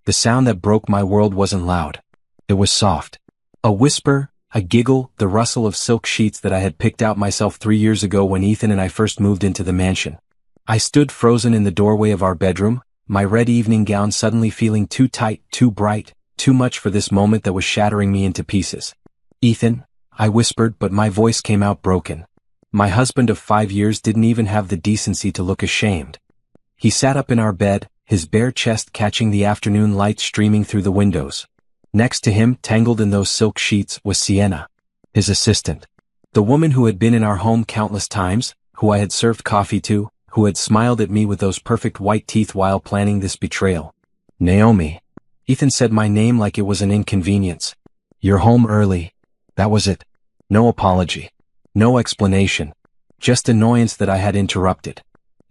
The sound that broke my world wasn't loud. It was soft. A whisper, a giggle, the rustle of silk sheets that I had picked out myself 3 years ago when Ethan and I first moved into the mansion. I stood frozen in the doorway of our bedroom, my red evening gown suddenly feeling too tight, too bright, too much for this moment that was shattering me into pieces. "Ethan," I whispered, but my voice came out broken. My husband of 5 years didn't even have the decency to look ashamed. He sat up in our bed, his bare chest catching the afternoon light streaming through the windows. Next to him, tangled in those silk sheets, was Sienna, his assistant. The woman who had been in our home countless times, who I had served coffee to, who had smiled at me with those perfect white teeth while planning this betrayal. "Naomi." Ethan said my name like it was an inconvenience. "You're home early." That was it. No apology. No explanation. Just annoyance that I had interrupted.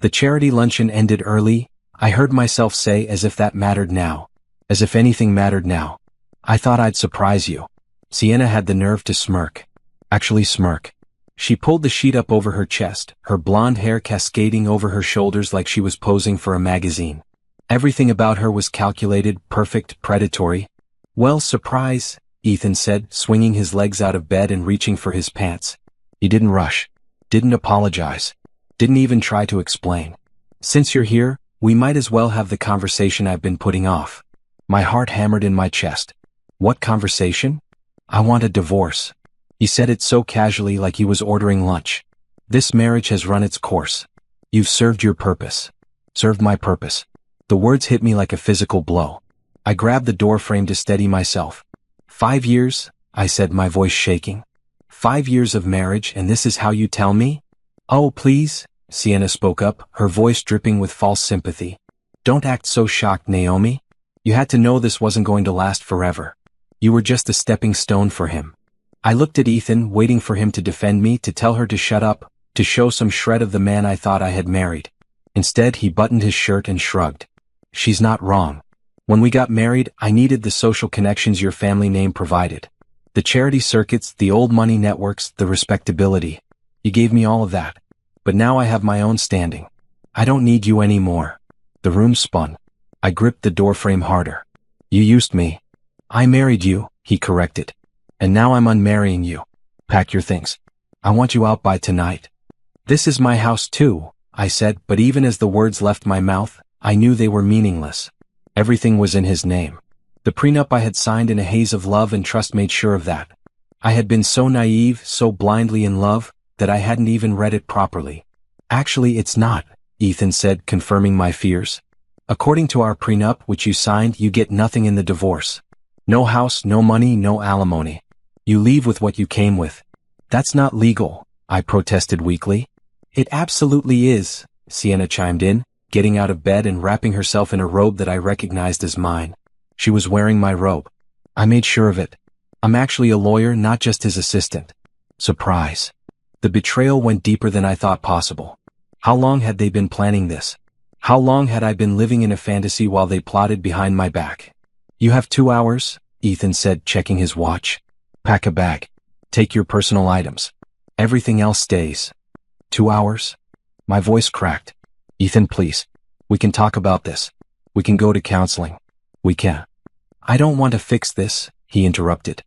The charity luncheon ended early, I heard myself say, as if that mattered now. As if anything mattered now. "I thought I'd surprise you." Sienna had the nerve to smirk. Actually smirk. She pulled the sheet up over her chest, her blonde hair cascading over her shoulders like she was posing for a magazine. Everything about her was calculated, perfect, predatory. "Well, surprise," Ethan said, swinging his legs out of bed and reaching for his pants. He didn't rush. Didn't apologize. Didn't even try to explain. "Since you're here, we might as well have the conversation I've been putting off." My heart hammered in my chest. What conversation? "I want a divorce." He said it so casually like he was ordering lunch. "This marriage has run its course. You've served your purpose." Served my purpose. The words hit me like a physical blow. I grabbed the doorframe to steady myself. 5 years, I said, my voice shaking. 5 years of marriage, and this is how you tell me? "Oh, please," Sienna spoke up, her voice dripping with false sympathy. "Don't act so shocked, Naomi. You had to know this wasn't going to last forever. You were just a stepping stone for him." I looked at Ethan, waiting for him to defend me, to tell her to shut up, to show some shred of the man I thought I had married. Instead, he buttoned his shirt and shrugged. "She's not wrong. When we got married, I needed the social connections your family name provided. The charity circuits, the old money networks, the respectability. You gave me all of that. But now I have my own standing. I don't need you anymore." The room spun. I gripped the doorframe harder. "You used me." "I married you," he corrected. "And now I'm unmarrying you. Pack your things. I want you out by tonight." "This is my house too," I said, but even as the words left my mouth, I knew they were meaningless. Everything was in his name. The prenup I had signed in a haze of love and trust made sure of that. I had been so naive, so blindly in love, that I hadn't even read it properly. "Actually, it's not," Ethan said, confirming my fears. "According to our prenup, which you signed, you get nothing in the divorce. No house, no money, no alimony. You leave with what you came with." "That's not legal," I protested weakly. "It absolutely is," Sienna chimed in, getting out of bed and wrapping herself in a robe that I recognized as mine. She was wearing my robe. "I made sure of it. I'm actually a lawyer, not just his assistant." Surprise. The betrayal went deeper than I thought possible. How long had they been planning this? How long had I been living in a fantasy while they plotted behind my back? "You have 2 hours," Ethan said, checking his watch. "Pack a bag. Take your personal items. Everything else stays." 2 hours? My voice cracked. "Ethan, please. We can talk about this. We can go to counseling. We can." "I don't want to fix this," he interrupted.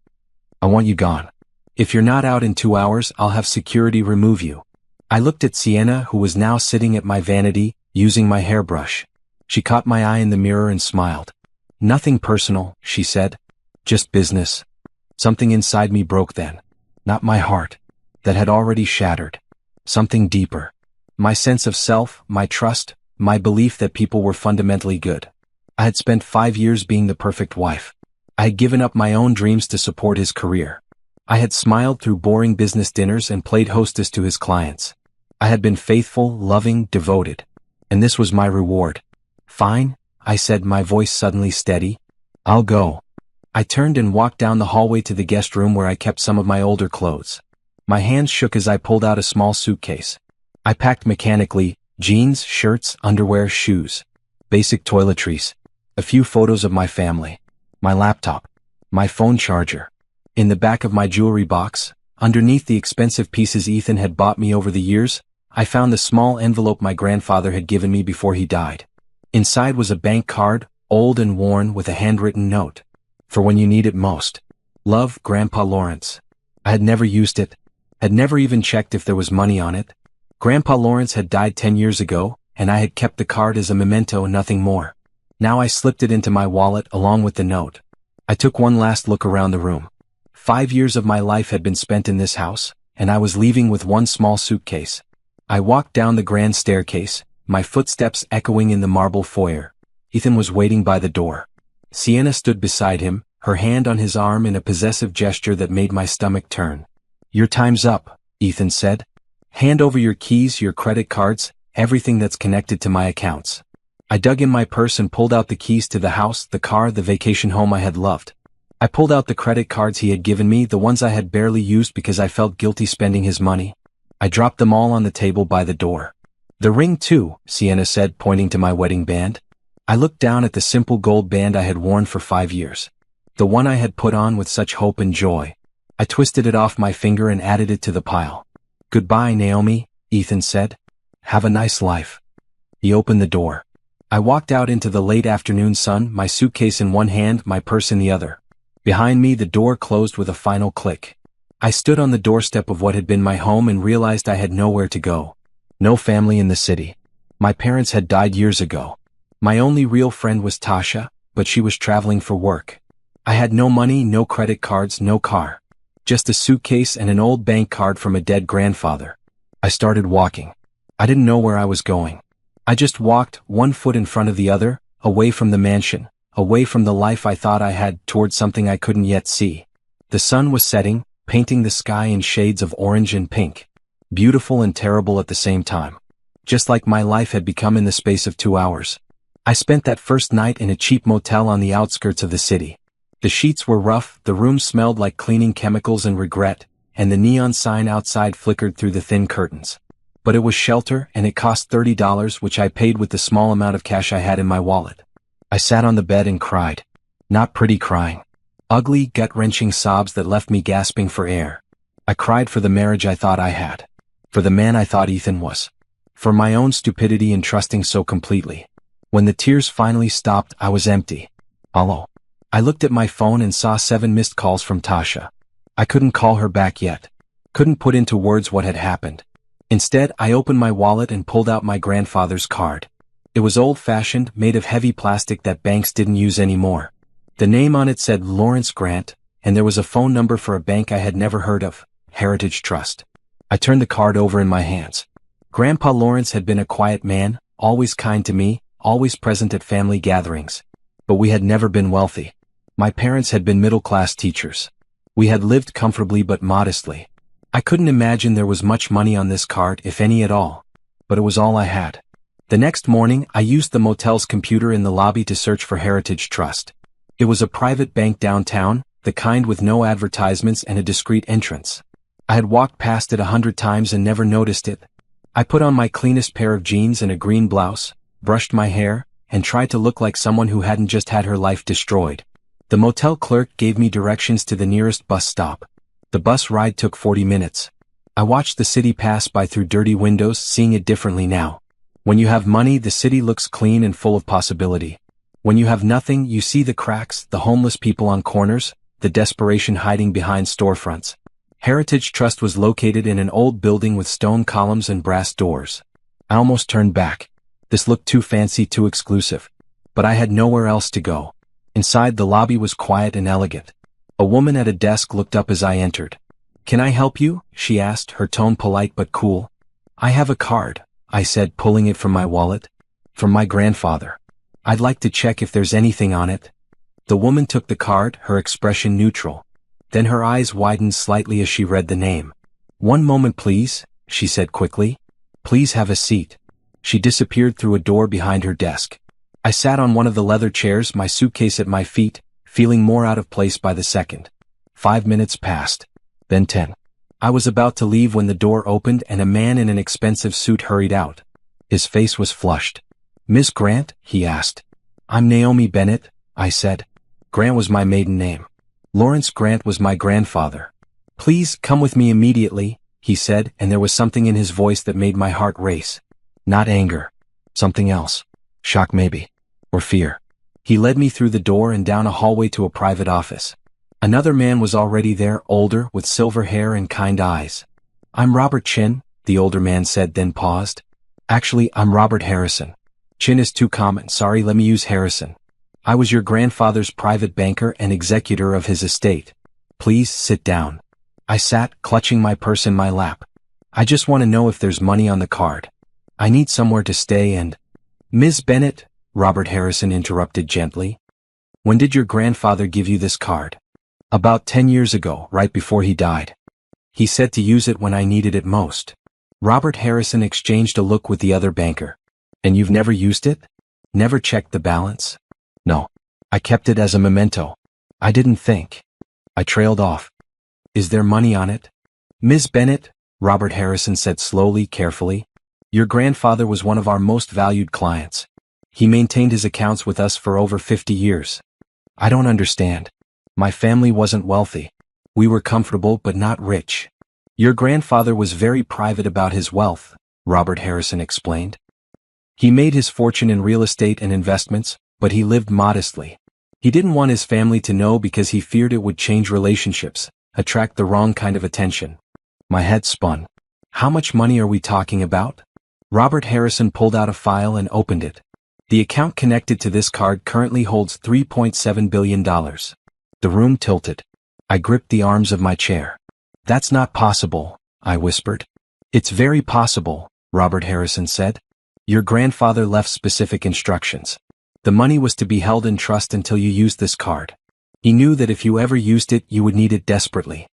"I want you gone. If you're not out in 2 hours, I'll have security remove you." I looked at Sienna, who was now sitting at my vanity, using my hairbrush. She caught my eye in the mirror and smiled. "Nothing personal," she said. "Just business." Something inside me broke then. Not my heart. That had already shattered. Something deeper. My sense of self, my trust, my belief that people were fundamentally good. I had spent 5 years being the perfect wife. I had given up my own dreams to support his career. I had smiled through boring business dinners and played hostess to his clients. I had been faithful, loving, devoted. And this was my reward. "Fine," I said, my voice suddenly steady. "I'll go." I turned and walked down the hallway to the guest room where I kept some of my older clothes. My hands shook as I pulled out a small suitcase. I packed mechanically, jeans, shirts, underwear, shoes. Basic toiletries. A few photos of my family. My laptop. My phone charger. In the back of my jewelry box, underneath the expensive pieces Ethan had bought me over the years, I found the small envelope my grandfather had given me before he died. Inside was a bank card, old and worn with a handwritten note. For when you need it most. Love, Grandpa Lawrence. I had never used it. Had never even checked if there was money on it. Grandpa Lawrence had died 10 years ago, and I had kept the card as a memento and nothing more. Now I slipped it into my wallet along with the note. I took one last look around the room. 5 years of my life had been spent in this house, and I was leaving with one small suitcase. I walked down the grand staircase, my footsteps echoing in the marble foyer. Ethan was waiting by the door. Sienna stood beside him, her hand on his arm in a possessive gesture that made my stomach turn. "Your time's up," Ethan said. "Hand over your keys, your credit cards, everything that's connected to my accounts." I dug in my purse and pulled out the keys to the house, the car, the vacation home I had loved. I pulled out the credit cards he had given me, the ones I had barely used because I felt guilty spending his money. I dropped them all on the table by the door. "The ring too," Sienna said, pointing to my wedding band. I looked down at the simple gold band I had worn for 5 years. The one I had put on with such hope and joy. I twisted it off my finger and added it to the pile. "Goodbye, Naomi," Ethan said. "Have a nice life." He opened the door. I walked out into the late afternoon sun, my suitcase in one hand, my purse in the other. Behind me the door closed with a final click. I stood on the doorstep of what had been my home and realized I had nowhere to go. No family in the city. My parents had died years ago. My only real friend was Tasha, but she was traveling for work. I had no money, no credit cards, no car. Just a suitcase and an old bank card from a dead grandfather. I started walking. I didn't know where I was going. I just walked, one foot in front of the other, away from the mansion, away from the life I thought I had, towards something I couldn't yet see. The sun was setting, painting the sky in shades of orange and pink. Beautiful and terrible at the same time. Just like my life had become in the space of 2 hours. I spent that first night in a cheap motel on the outskirts of the city. The sheets were rough, the room smelled like cleaning chemicals and regret, and the neon sign outside flickered through the thin curtains. But it was shelter, and it cost $30, which I paid with the small amount of cash I had in my wallet. I sat on the bed and cried. Not pretty crying. Ugly, gut-wrenching sobs that left me gasping for air. I cried for the marriage I thought I had. For the man I thought Ethan was. For my own stupidity in trusting so completely. When the tears finally stopped, I was empty. Hollow. I looked at my phone and saw 7 missed calls from Tasha. I couldn't call her back yet. Couldn't put into words what had happened. Instead, I opened my wallet and pulled out my grandfather's card. It was old-fashioned, made of heavy plastic that banks didn't use anymore. The name on it said Lawrence Grant, and there was a phone number for a bank I had never heard of, Heritage Trust. I turned the card over in my hands. Grandpa Lawrence had been a quiet man, always kind to me, always present at family gatherings. But we had never been wealthy. My parents had been middle-class teachers. We had lived comfortably but modestly. I couldn't imagine there was much money on this card, if any at all. But it was all I had. The next morning, I used the motel's computer in the lobby to search for Heritage Trust. It was a private bank downtown, the kind with no advertisements and a discreet entrance. I had walked past it 100 times and never noticed it. I put on my cleanest pair of jeans and a green blouse, brushed my hair, and tried to look like someone who hadn't just had her life destroyed. The motel clerk gave me directions to the nearest bus stop. The bus ride took 40 minutes. I watched the city pass by through dirty windows, seeing it differently now. When you have money, the city looks clean and full of possibility. When you have nothing, you see the cracks, the homeless people on corners, the desperation hiding behind storefronts. Heritage Trust was located in an old building with stone columns and brass doors. I almost turned back. This looked too fancy, too exclusive. But I had nowhere else to go. Inside, the lobby was quiet and elegant. A woman at a desk looked up as I entered. "Can I help you?" she asked, her tone polite but cool. "I have a card," I said, pulling it from my wallet. "From my grandfather. I'd like to check if there's anything on it." The woman took the card, her expression neutral. Then her eyes widened slightly as she read the name. "One moment, please," she said quickly. "Please have a seat." She disappeared through a door behind her desk. I sat on one of the leather chairs, my suitcase at my feet, feeling more out of place by the second. 5 minutes passed. Then 10. I was about to leave when the door opened and a man in an expensive suit hurried out. His face was flushed. "Miss Grant?" he asked. "I'm Naomi Bennett," I said. Grant was my maiden name. Lawrence Grant was my grandfather. "Please come with me immediately," he said, and there was something in his voice that made my heart race. Not anger. Something else. Shock maybe. Or fear. He led me through the door and down a hallway to a private office. Another man was already there, older, with silver hair and kind eyes. "I'm Robert Chin," the older man said, then paused. "Actually, I'm Robert Harrison. Chin is too common, sorry, let me use Harrison. I was your grandfather's private banker and executor of his estate. Please sit down." I sat, clutching my purse in my lap. "I just want to know if there's money on the card. I need somewhere to stay and—" "Ms. Bennett," Robert Harrison interrupted gently. "When did your grandfather give you this card?" "About 10 years ago, right before he died. He said to use it when I needed it most." Robert Harrison exchanged a look with the other banker. "And you've never used it? Never checked the balance?" "No. I kept it as a memento. I didn't think." I trailed off. "Is there money on it?" "Ms. Bennett," Robert Harrison said slowly, carefully, "your grandfather was one of our most valued clients. He maintained his accounts with us for over 50 years. I don't understand. My family wasn't wealthy. We were comfortable but not rich." "Your grandfather was very private about his wealth," Robert Harrison explained. "He made his fortune in real estate and investments, but he lived modestly. He didn't want his family to know because he feared it would change relationships, attract the wrong kind of attention." My head spun. "How much money are we talking about?" Robert Harrison pulled out a file and opened it. "The account connected to this card currently holds $3.7 billion. The room tilted. I gripped the arms of my chair. "That's not possible," I whispered. "It's very possible," Robert Harrison said. "Your grandfather left specific instructions. The money was to be held in trust until you used this card. He knew that if you ever used it, you would need it desperately.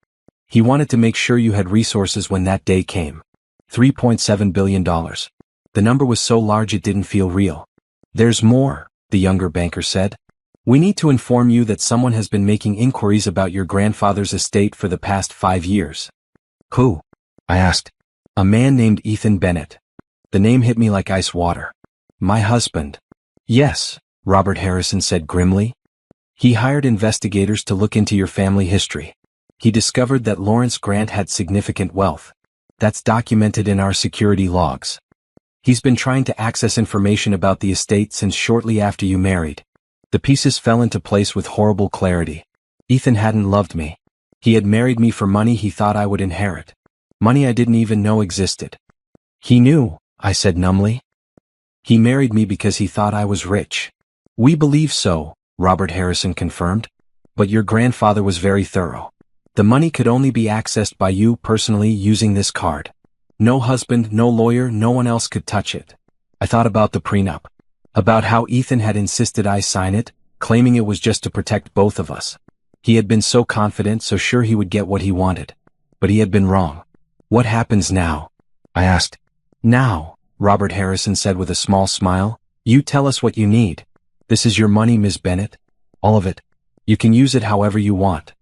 He wanted to make sure you had resources when that day came." $3.7 billion. The number was so large it didn't feel real. "There's more," the younger banker said. "We need to inform you that someone has been making inquiries about your grandfather's estate for the past 5 years." "Who?" I asked. "A man named Ethan Bennett." The name hit me like ice water. "My husband." "Yes," Robert Harrison said grimly. "He hired investigators to look into your family history. He discovered that Lawrence Grant had significant wealth. That's documented in our security logs. He's been trying to access information about the estate since shortly after you married. The pieces fell into place with horrible clarity. Ethan hadn't loved me. He had married me for money he thought I would inherit. Money I didn't even know existed." "He knew," I said numbly. "He married me because he thought I was rich." "We believe so," Robert Harrison confirmed. "But your grandfather was very thorough. The money could only be accessed by you personally using this card. No husband, no lawyer, no one else could touch it." I thought about the prenup. About how Ethan had insisted I sign it, claiming it was just to protect both of us. He had been so confident, so sure he would get what he wanted. But he had been wrong. "What happens now?" I asked. "Now," Robert Harrison said with a small smile, "you tell us what you need. This is your money, Ms. Bennett. All of it. You can use it however you want."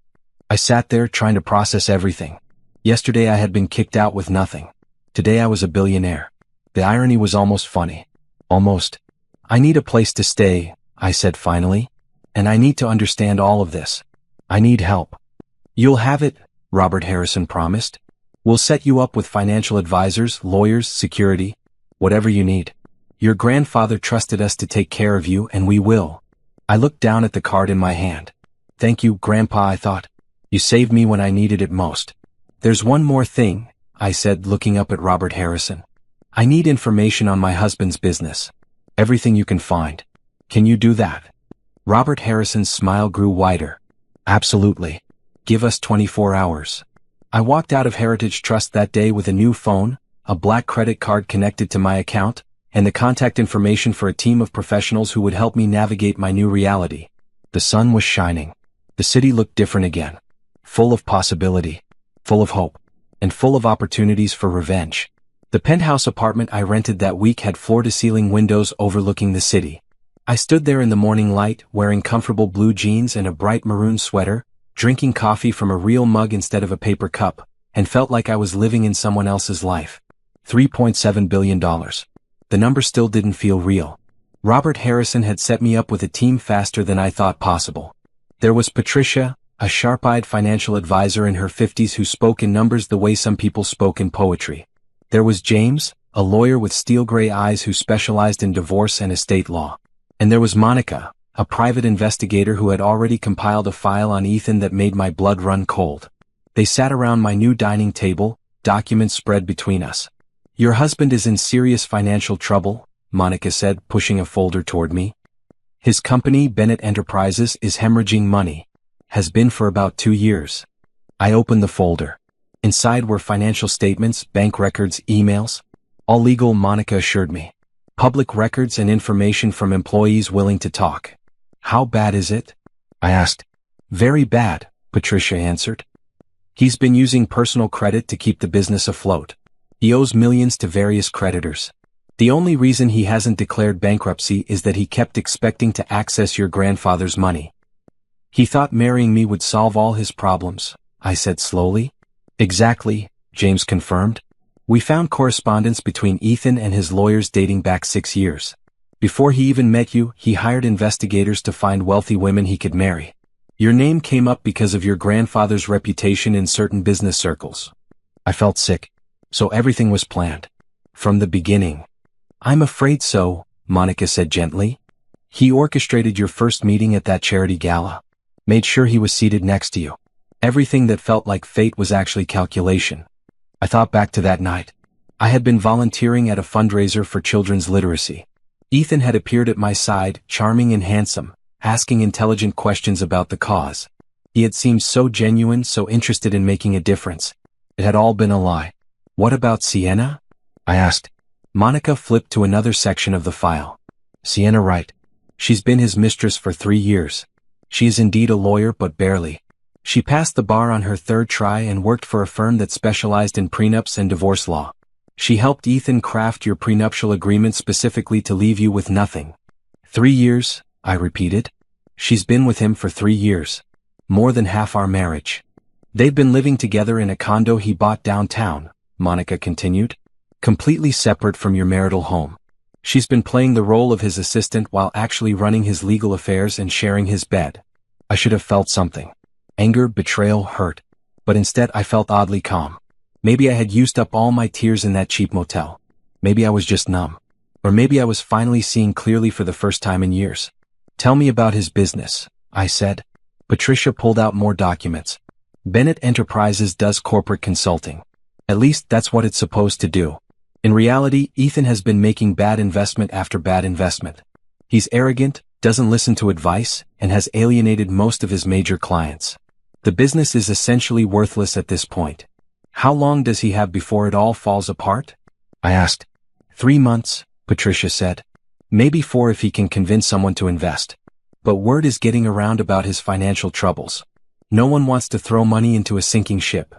I sat there trying to process everything. Yesterday I had been kicked out with nothing. Today I was a billionaire. The irony was almost funny. Almost. "I need a place to stay," I said finally. "And I need to understand all of this. I need help." "You'll have it," Robert Harrison promised. "We'll set you up with financial advisors, lawyers, security, whatever you need. Your grandfather trusted us to take care of you, and we will." I looked down at the card in my hand. "Thank you, Grandpa," I thought. "You saved me when I needed it most." "There's one more thing," I said, looking up at Robert Harrison. "I need information on my husband's business. Everything you can find. Can you do that?" Robert Harrison's smile grew wider. "Absolutely. Give us 24 hours. I walked out of Heritage Trust that day with a new phone, a black credit card connected to my account, and the contact information for a team of professionals who would help me navigate my new reality. The sun was shining. The city looked different again. Full of possibility. Full of hope. And full of opportunities for revenge. The penthouse apartment I rented that week had floor-to-ceiling windows overlooking the city. I stood there in the morning light, wearing comfortable blue jeans and a bright maroon sweater, drinking coffee from a real mug instead of a paper cup, and felt like I was living in someone else's life. $3.7 billion. The number still didn't feel real. Robert Harrison had set me up with a team faster than I thought possible. There was Patricia, a sharp-eyed financial advisor in her 50s who spoke in numbers the way some people spoke in poetry. There was James, a lawyer with steel gray eyes who specialized in divorce and estate law. And there was Monica, a private investigator who had already compiled a file on Ethan that made my blood run cold. They sat around my new dining table, documents spread between us. "Your husband is in serious financial trouble," Monica said, pushing a folder toward me. "His company, Bennett Enterprises, is hemorrhaging money. Has been for about 2 years." I opened the folder. Inside were financial statements, bank records, emails. All legal, Monica assured me. Public records and information from employees willing to talk. "How bad is it?" I asked. "Very bad," Patricia answered. "He's been using personal credit to keep the business afloat. He owes millions to various creditors. The only reason he hasn't declared bankruptcy is that he kept expecting to access your grandfather's money. He thought marrying me would solve all his problems," I said slowly. "Exactly," James confirmed. "We found correspondence between Ethan and his lawyers dating back 6 years. Before he even met you, he hired investigators to find wealthy women he could marry. Your name came up because of your grandfather's reputation in certain business circles." I felt sick. So everything was planned. From the beginning. "I'm afraid so," Monica said gently. "He orchestrated your first meeting at that charity gala. Made sure he was seated next to you. Everything that felt like fate was actually calculation." I thought back to that night. I had been volunteering at a fundraiser for children's literacy. Ethan had appeared at my side, charming and handsome, asking intelligent questions about the cause. He had seemed so genuine, so interested in making a difference. It had all been a lie. "What about Sienna?" I asked. Monica flipped to another section of the file. "Sienna Wright. She's been his mistress for 3 years. She is indeed a lawyer, but barely. She passed the bar on her 3rd try and worked for a firm that specialized in prenups and divorce law. She helped Ethan craft your prenuptial agreement specifically to leave you with nothing." 3 years, I repeated. "She's been with him for 3 years. More than half our marriage. They've been living together in a condo he bought downtown," Monica continued. "Completely separate from your marital home. She's been playing the role of his assistant while actually running his legal affairs and sharing his bed." I should have felt something. Anger, betrayal, hurt. But instead I felt oddly calm. Maybe I had used up all my tears in that cheap motel. Maybe I was just numb. Or maybe I was finally seeing clearly for the first time in years. "Tell me about his business," I said. Patricia pulled out more documents. "Bennett Enterprises does corporate consulting. At least that's what it's supposed to do. In reality, Ethan has been making bad investment after bad investment. He's arrogant, doesn't listen to advice, and has alienated most of his major clients. The business is essentially worthless at this point. How long does he have before it all falls apart?" I asked. 3 months, Patricia said. Maybe 4 if he can convince someone to invest. But word is getting around about his financial troubles. No one wants to throw money into a sinking ship.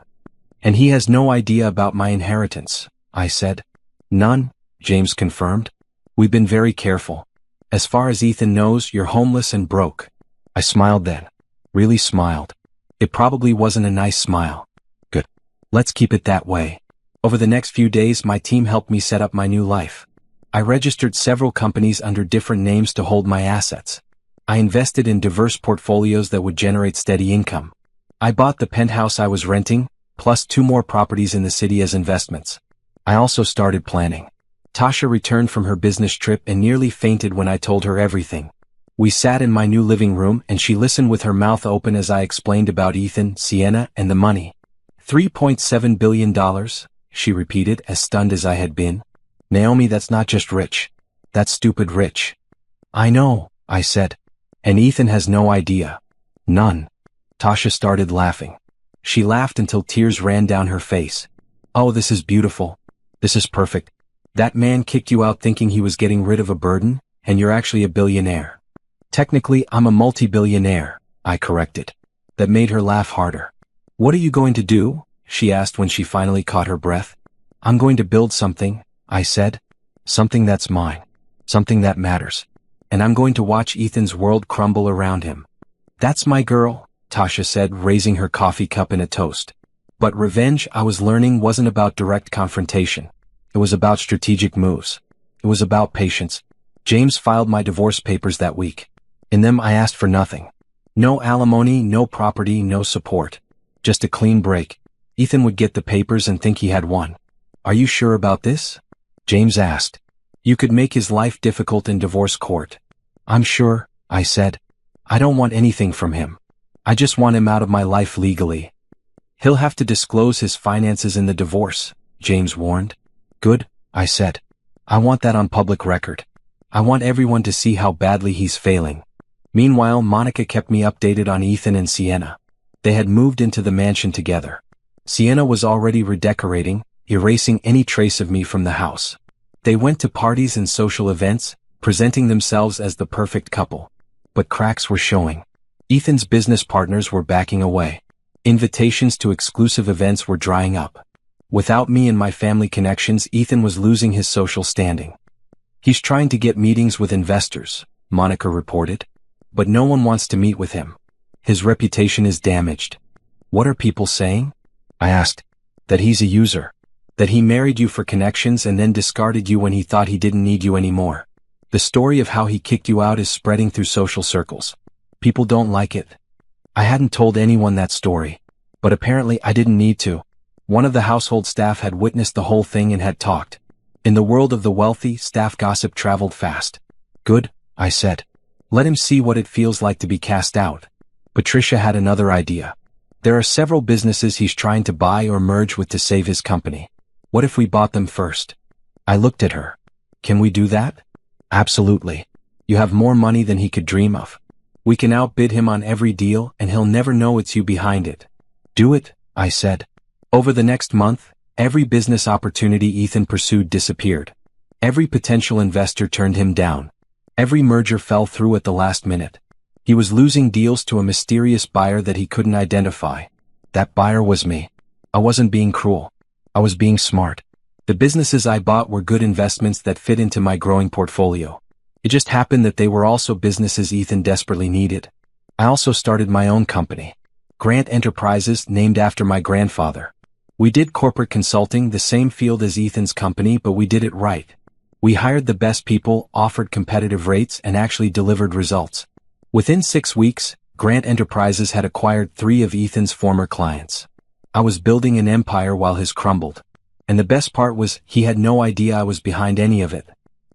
"And he has no idea about my inheritance," I said. "None," James confirmed. "We've been very careful. As far as Ethan knows, you're homeless and broke." I smiled then. Really smiled. It probably wasn't a nice smile. Good. Let's keep it that way. Over the next few days, my team helped me set up my new life. I registered several companies under different names to hold my assets. I invested in diverse portfolios that would generate steady income. I bought the penthouse I was renting, plus 2 more properties in the city as investments. I also started planning. Tasha returned from her business trip and nearly fainted when I told her everything. We sat in my new living room and she listened with her mouth open as I explained about Ethan, Sienna, and the money. $3.7 billion, she repeated, as stunned as I had been. "Naomi, that's not just rich. That's stupid rich." "I know," I said. "And Ethan has no idea." "None." Tasha started laughing. She laughed until tears ran down her face. "Oh, this is beautiful. This is perfect. That man kicked you out thinking he was getting rid of a burden, and you're actually a billionaire." "Technically, I'm a multi-billionaire," I corrected. That made her laugh harder. "What are you going to do?" she asked when she finally caught her breath. "I'm going to build something," I said. "Something that's mine. Something that matters. And I'm going to watch Ethan's world crumble around him." "That's my girl," Tasha said, raising her coffee cup in a toast. But revenge, I was learning, wasn't about direct confrontation. It was about strategic moves. It was about patience. James filed my divorce papers that week. In them I asked for nothing. No alimony, no property, no support. Just a clean break. Ethan would get the papers and think he had won. "Are you sure about this?" James asked. "You could make his life difficult in divorce court." "I'm sure," I said. I don't want anything from him. I just want him out of my life legally. He'll have to disclose his finances in the divorce, James warned. Good, I said. I want that on public record. I want everyone to see how badly he's failing. Meanwhile, Monica kept me updated on Ethan and Sienna. They had moved into the mansion together. Sienna was already redecorating, erasing any trace of me from the house. They went to parties and social events, presenting themselves as the perfect couple. But cracks were showing. Ethan's business partners were backing away. Invitations to exclusive events were drying up. Without me and my family connections, Ethan was losing his social standing. He's trying to get meetings with investors, Monica reported. But no one wants to meet with him. His reputation is damaged. What are people saying? I asked. That he's a user. That he married you for connections and then discarded you when he thought he didn't need you anymore. The story of how he kicked you out is spreading through social circles. People don't like it. I hadn't told anyone that story. But apparently I didn't need to. One of the household staff had witnessed the whole thing and had talked. In the world of the wealthy, staff gossip traveled fast. Good, I said. Let him see what it feels like to be cast out. Patricia had another idea. There are several businesses he's trying to buy or merge with to save his company. What if we bought them first? I looked at her. Can we do that? Absolutely. You have more money than he could dream of. We can outbid him on every deal and he'll never know it's you behind it. Do it, I said. Over the next month, every business opportunity Ethan pursued disappeared. Every potential investor turned him down. Every merger fell through at the last minute. He was losing deals to a mysterious buyer that he couldn't identify. That buyer was me. I wasn't being cruel. I was being smart. The businesses I bought were good investments that fit into my growing portfolio. It just happened that they were also businesses Ethan desperately needed. I also started my own company. Grant Enterprises, named after my grandfather. We did corporate consulting, the same field as Ethan's company, but we did it right. We hired the best people, offered competitive rates, and actually delivered results. Within 6 weeks, Grant Enterprises had acquired 3 of Ethan's former clients. I was building an empire while his crumbled. And the best part was, he had no idea I was behind any of it.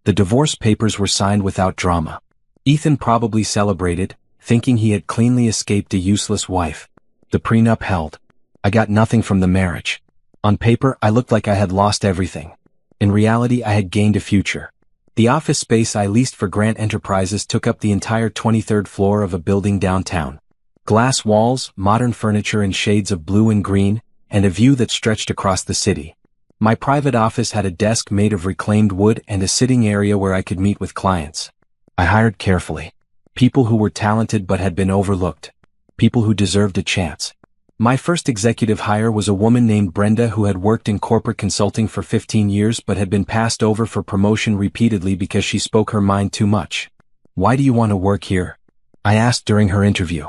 The divorce papers were signed without drama. Ethan probably celebrated, thinking he had cleanly escaped a useless wife. The prenup held. I got nothing from the marriage. On paper, I looked like I had lost everything. In reality, I had gained a future. The office space I leased for Grant Enterprises took up the entire 23rd floor of a building downtown. Glass walls, modern furniture in shades of blue and green, and a view that stretched across the city. My private office had a desk made of reclaimed wood and a sitting area where I could meet with clients. I hired carefully. People who were talented but had been overlooked. People who deserved a chance. My first executive hire was a woman named Brenda who had worked in corporate consulting for 15 years but had been passed over for promotion repeatedly because she spoke her mind too much. Why do you want to work here? I asked during her interview.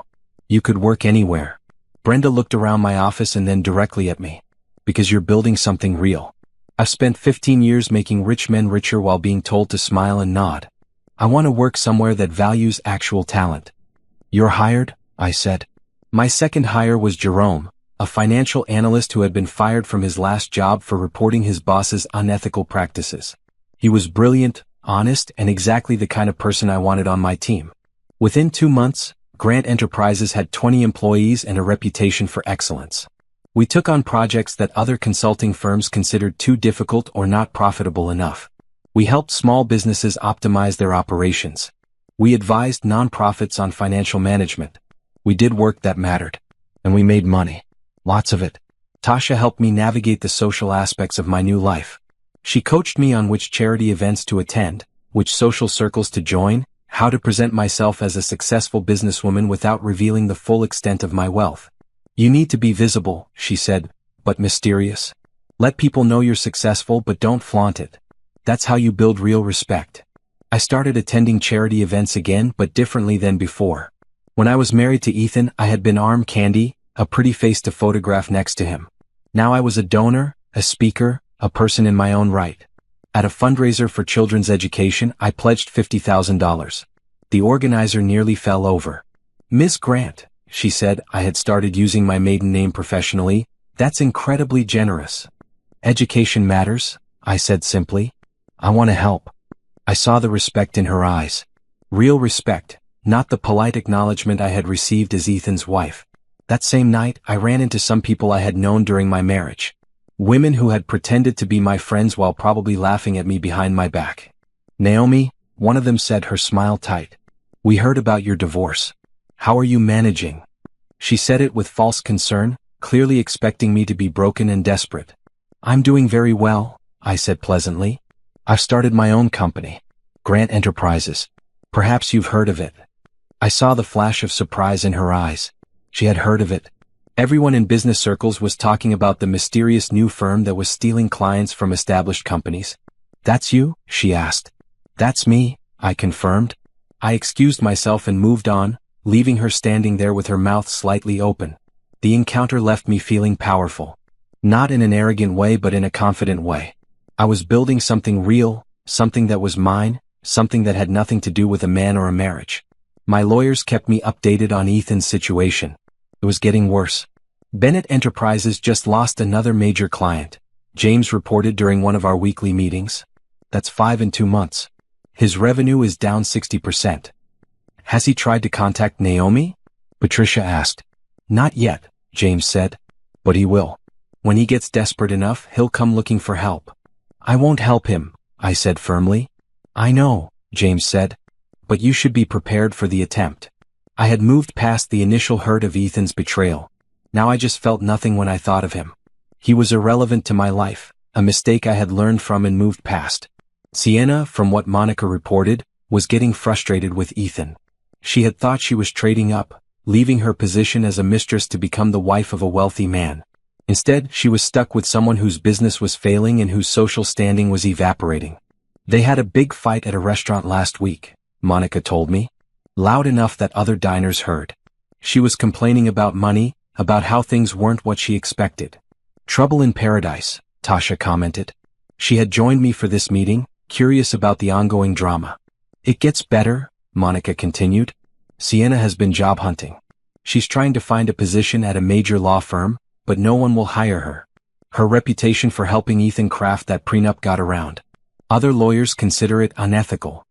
You could work anywhere. Brenda looked around my office and then directly at me. Because you're building something real. I've spent 15 years making rich men richer while being told to smile and nod. I want to work somewhere that values actual talent. You're hired? I said. My second hire was Jerome, a financial analyst who had been fired from his last job for reporting his boss's unethical practices. He was brilliant, honest, and exactly the kind of person I wanted on my team. Within 2 months, Grant Enterprises had 20 employees and a reputation for excellence. We took on projects that other consulting firms considered too difficult or not profitable enough. We helped small businesses optimize their operations. We advised nonprofits on financial management. We did work that mattered. And we made money. Lots of it. Tasha helped me navigate the social aspects of my new life. She coached me on which charity events to attend, which social circles to join, how to present myself as a successful businesswoman without revealing the full extent of my wealth. You need to be visible, she said, but mysterious. Let people know you're successful but don't flaunt it. That's how you build real respect. I started attending charity events again but differently than before. When I was married to Ethan, I had been arm candy, a pretty face to photograph next to him. Now I was a donor, a speaker, a person in my own right. At a fundraiser for children's education, I pledged $50,000. The organizer nearly fell over. Miss Grant, she said, I had started using my maiden name professionally, that's incredibly generous. Education matters, I said simply. I want to help. I saw the respect in her eyes. Real respect, not the polite acknowledgement I had received as Ethan's wife. That same night, I ran into some people I had known during my marriage. Women who had pretended to be my friends while probably laughing at me behind my back. "Naomi," one of them said, her smile tight. "We heard about your divorce. How are you managing?" She said it with false concern, clearly expecting me to be broken and desperate. "I'm doing very well," I said pleasantly. "I've started my own company. Grant Enterprises. Perhaps you've heard of it." I saw the flash of surprise in her eyes. She had heard of it. Everyone in business circles was talking about the mysterious new firm that was stealing clients from established companies. "That's you?" she asked. "That's me," I confirmed. I excused myself and moved on, leaving her standing there with her mouth slightly open. The encounter left me feeling powerful. Not in an arrogant way but in a confident way. I was building something real, something that was mine, something that had nothing to do with a man or a marriage. My lawyers kept me updated on Ethan's situation. It was getting worse. Bennett Enterprises just lost another major client, James reported during one of our weekly meetings. That's 5 in 2 months. His revenue is down 60%. "Has he tried to contact Naomi?" Patricia asked. "Not yet," James said. "But he will. When he gets desperate enough, he'll come looking for help." "I won't help him," I said firmly. "I know," James said. "But you should be prepared for the attempt." I had moved past the initial hurt of Ethan's betrayal. Now I just felt nothing when I thought of him. He was irrelevant to my life, a mistake I had learned from and moved past. Sienna, from what Monica reported, was getting frustrated with Ethan. She had thought she was trading up, leaving her position as a mistress to become the wife of a wealthy man. Instead, she was stuck with someone whose business was failing and whose social standing was evaporating. "They had a big fight at a restaurant last week," Monica told me. Loud enough that other diners heard. She was complaining about money, about how things weren't what she expected. "Trouble in paradise," Tasha commented. She had joined me for this meeting, curious about the ongoing drama. "It gets better," Monica continued. "Sienna has been job hunting. She's trying to find a position at a major law firm, but no one will hire her. Her reputation for helping Ethan craft that prenup got around. Other lawyers consider it unethical."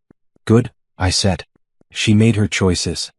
"Good," I said. She made her choices.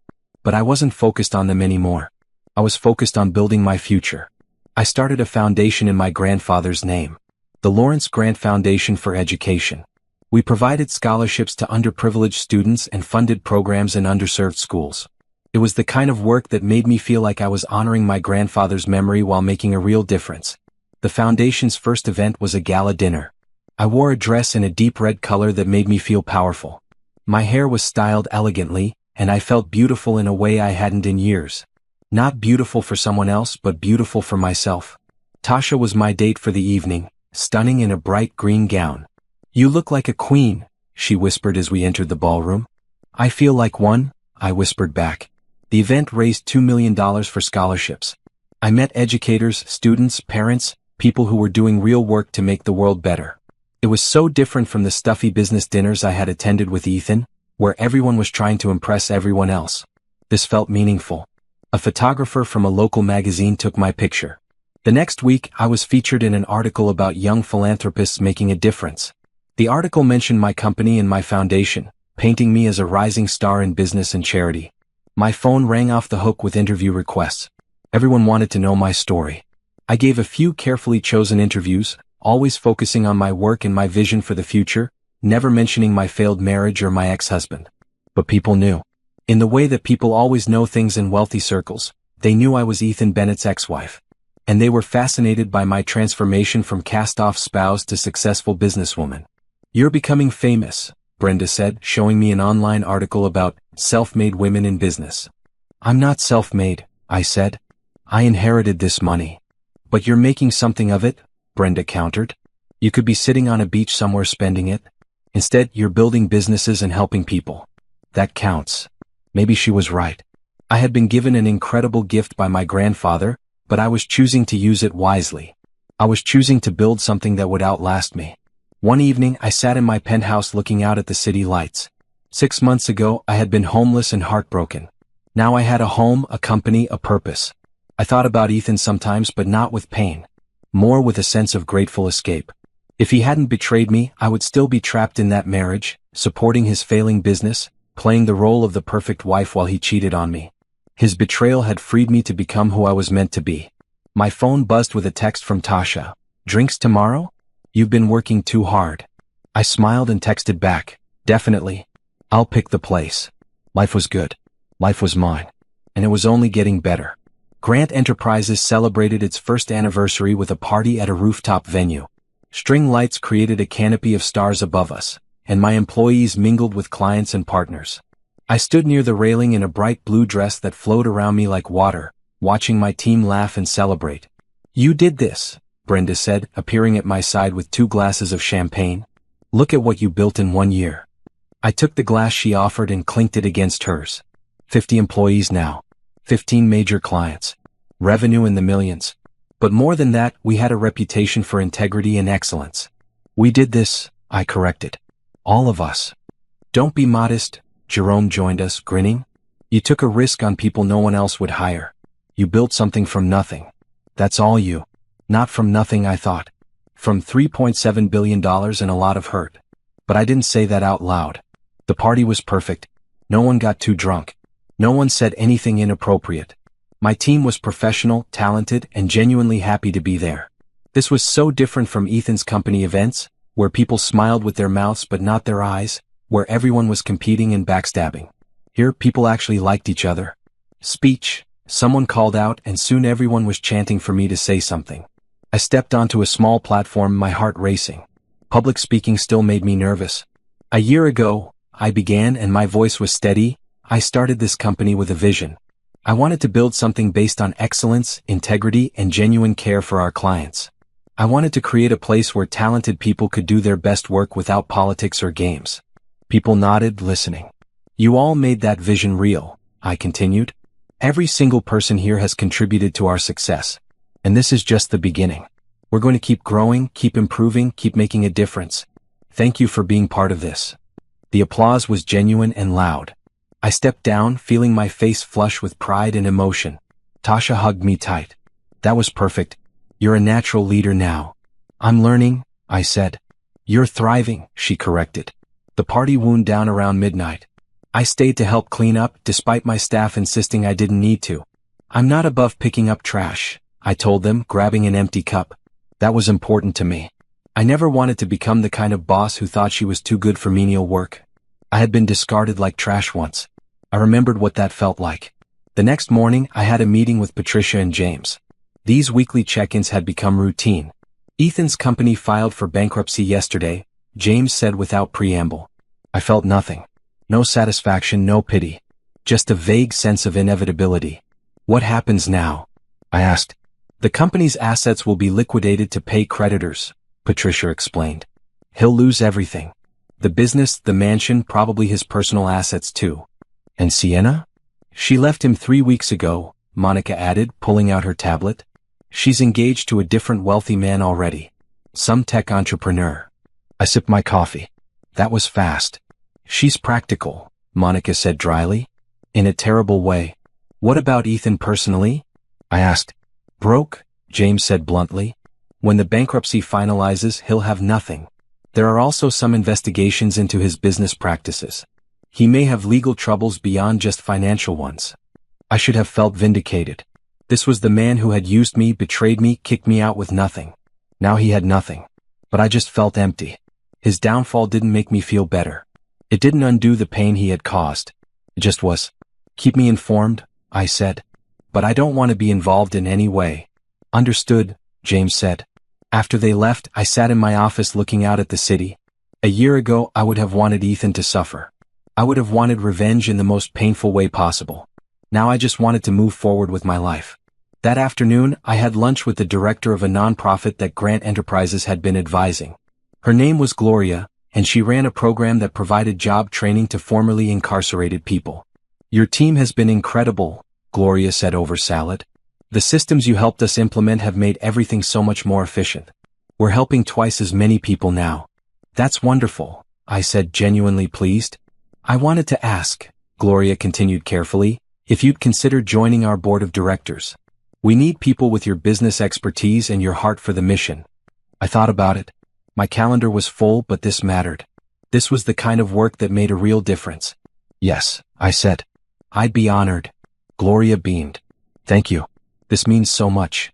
But I wasn't focused on them anymore. I was focused on building my future. I started a foundation in my grandfather's name. The Lawrence Grant Foundation for Education. We provided scholarships to underprivileged students and funded programs in underserved schools. It was the kind of work that made me feel like I was honoring my grandfather's memory while making a real difference. The foundation's first event was a gala dinner. I wore a dress in a deep red color that made me feel powerful. My hair was styled elegantly, and I felt beautiful in a way I hadn't in years. Not beautiful for someone else, but beautiful for myself. Tasha was my date for the evening, stunning in a bright green gown. "You look like a queen," she whispered as we entered the ballroom. "I feel like one," I whispered back. The event raised $2 million for scholarships. I met educators, students, parents, people who were doing real work to make the world better. It was so different from the stuffy business dinners I had attended with Ethan, where everyone was trying to impress everyone else. This felt meaningful. A photographer from a local magazine took my picture. The next week, I was featured in an article about young philanthropists making a difference. The article mentioned my company and my foundation, painting me as a rising star in business and charity. My phone rang off the hook with interview requests. Everyone wanted to know my story. I gave a few carefully chosen interviews, always focusing on my work and my vision for the future, never mentioning my failed marriage or my ex-husband. But people knew. In the way that people always know things in wealthy circles, they knew I was Ethan Bennett's ex-wife. And they were fascinated by my transformation from cast-off spouse to successful businesswoman. "You're becoming famous," Brenda said, showing me an online article about self-made women in business. "I'm not self-made," I said. "I inherited this money." "But you're making something of it," Brenda countered. "You could be sitting on a beach somewhere spending it. Instead, you're building businesses and helping people. That counts." Maybe she was right. I had been given an incredible gift by my grandfather, but I was choosing to use it wisely. I was choosing to build something that would outlast me. One evening, I sat in my penthouse looking out at the city lights. 6 months ago, I had been homeless and heartbroken. Now I had a home, a company, a purpose. I thought about Ethan sometimes, but not with pain. More with a sense of grateful escape. If he hadn't betrayed me, I would still be trapped in that marriage, supporting his failing business, playing the role of the perfect wife while he cheated on me. His betrayal had freed me to become who I was meant to be. My phone buzzed with a text from Tasha. Drinks tomorrow? You've been working too hard. I smiled and texted back. Definitely. I'll pick the place. Life was good. Life was mine. And it was only getting better. Grant Enterprises celebrated its first anniversary with a party at a rooftop venue. String lights created a canopy of stars above us, and my employees mingled with clients and partners. I stood near the railing in a bright blue dress that flowed around me like water, watching my team laugh and celebrate. You did this, Brenda said, appearing at my side with 2 glasses of champagne. Look at what you built in 1 year. I took the glass she offered and clinked it against hers. 50 employees now. 15 major clients. Revenue in the millions. But more than that, we had a reputation for integrity and excellence. We did this, I corrected. All of us. Don't be modest, Jerome joined us, grinning. You took a risk on people no one else would hire. You built something from nothing. That's all you. Not from nothing, I thought. From $3.7 billion and a lot of hurt. But I didn't say that out loud. The party was perfect. No one got too drunk. No one said anything inappropriate. My team was professional, talented, and genuinely happy to be there. This was so different from Ethan's company events, where people smiled with their mouths but not their eyes, where everyone was competing and backstabbing. Here, people actually liked each other. Speech, someone called out, and soon everyone was chanting for me to say something. I stepped onto a small platform, my heart racing. Public speaking still made me nervous. A year ago, I began and my voice was steady. I started this company with a vision. I wanted to build something based on excellence, integrity, and genuine care for our clients. I wanted to create a place where talented people could do their best work without politics or games. People nodded, listening. You all made that vision real, I continued. Every single person here has contributed to our success. And this is just the beginning. We're going to keep growing, keep improving, keep making a difference. Thank you for being part of this. The applause was genuine and loud. I stepped down, feeling my face flush with pride and emotion. Tasha hugged me tight. That was perfect. You're a natural leader now. I'm learning, I said. You're thriving, she corrected. The party wound down around midnight. I stayed to help clean up, despite my staff insisting I didn't need to. I'm not above picking up trash, I told them, grabbing an empty cup. That was important to me. I never wanted to become the kind of boss who thought she was too good for menial work. I had been discarded like trash once. I remembered what that felt like. The next morning, I had a meeting with Patricia and James. These weekly check-ins had become routine. Ethan's company filed for bankruptcy yesterday, James said without preamble. I felt nothing. No satisfaction, no pity. Just a vague sense of inevitability. What happens now? I asked. The company's assets will be liquidated to pay creditors, Patricia explained. He'll lose everything. The business, the mansion, probably his personal assets too. And Sienna? She left him 3 weeks ago, Monica added, pulling out her tablet. She's engaged to a different wealthy man already. Some tech entrepreneur. I sipped my coffee. That was fast. She's practical, Monica said dryly. In a terrible way. What about Ethan personally? I asked. Broke, James said bluntly. When the bankruptcy finalizes, he'll have nothing. There are also some investigations into his business practices. He may have legal troubles beyond just financial ones. I should have felt vindicated. This was the man who had used me, betrayed me, kicked me out with nothing. Now he had nothing. But I just felt empty. His downfall didn't make me feel better. It didn't undo the pain he had caused. It just was. Keep me informed, I said. But I don't want to be involved in any way. Understood, James said. After they left, I sat in my office looking out at the city. A year ago, I would have wanted Ethan to suffer. I would have wanted revenge in the most painful way possible. Now I just wanted to move forward with my life. That afternoon, I had lunch with the director of a nonprofit that Grant Enterprises had been advising. Her name was Gloria, and she ran a program that provided job training to formerly incarcerated people. Your team has been incredible, Gloria said over salad. The systems you helped us implement have made everything so much more efficient. We're helping twice as many people now. That's wonderful, I said, genuinely pleased. I wanted to ask, Gloria continued carefully, if you'd consider joining our board of directors. We need people with your business expertise and your heart for the mission. I thought about it. My calendar was full, but this mattered. This was the kind of work that made a real difference. Yes, I said. I'd be honored. Gloria beamed. Thank you. This means so much.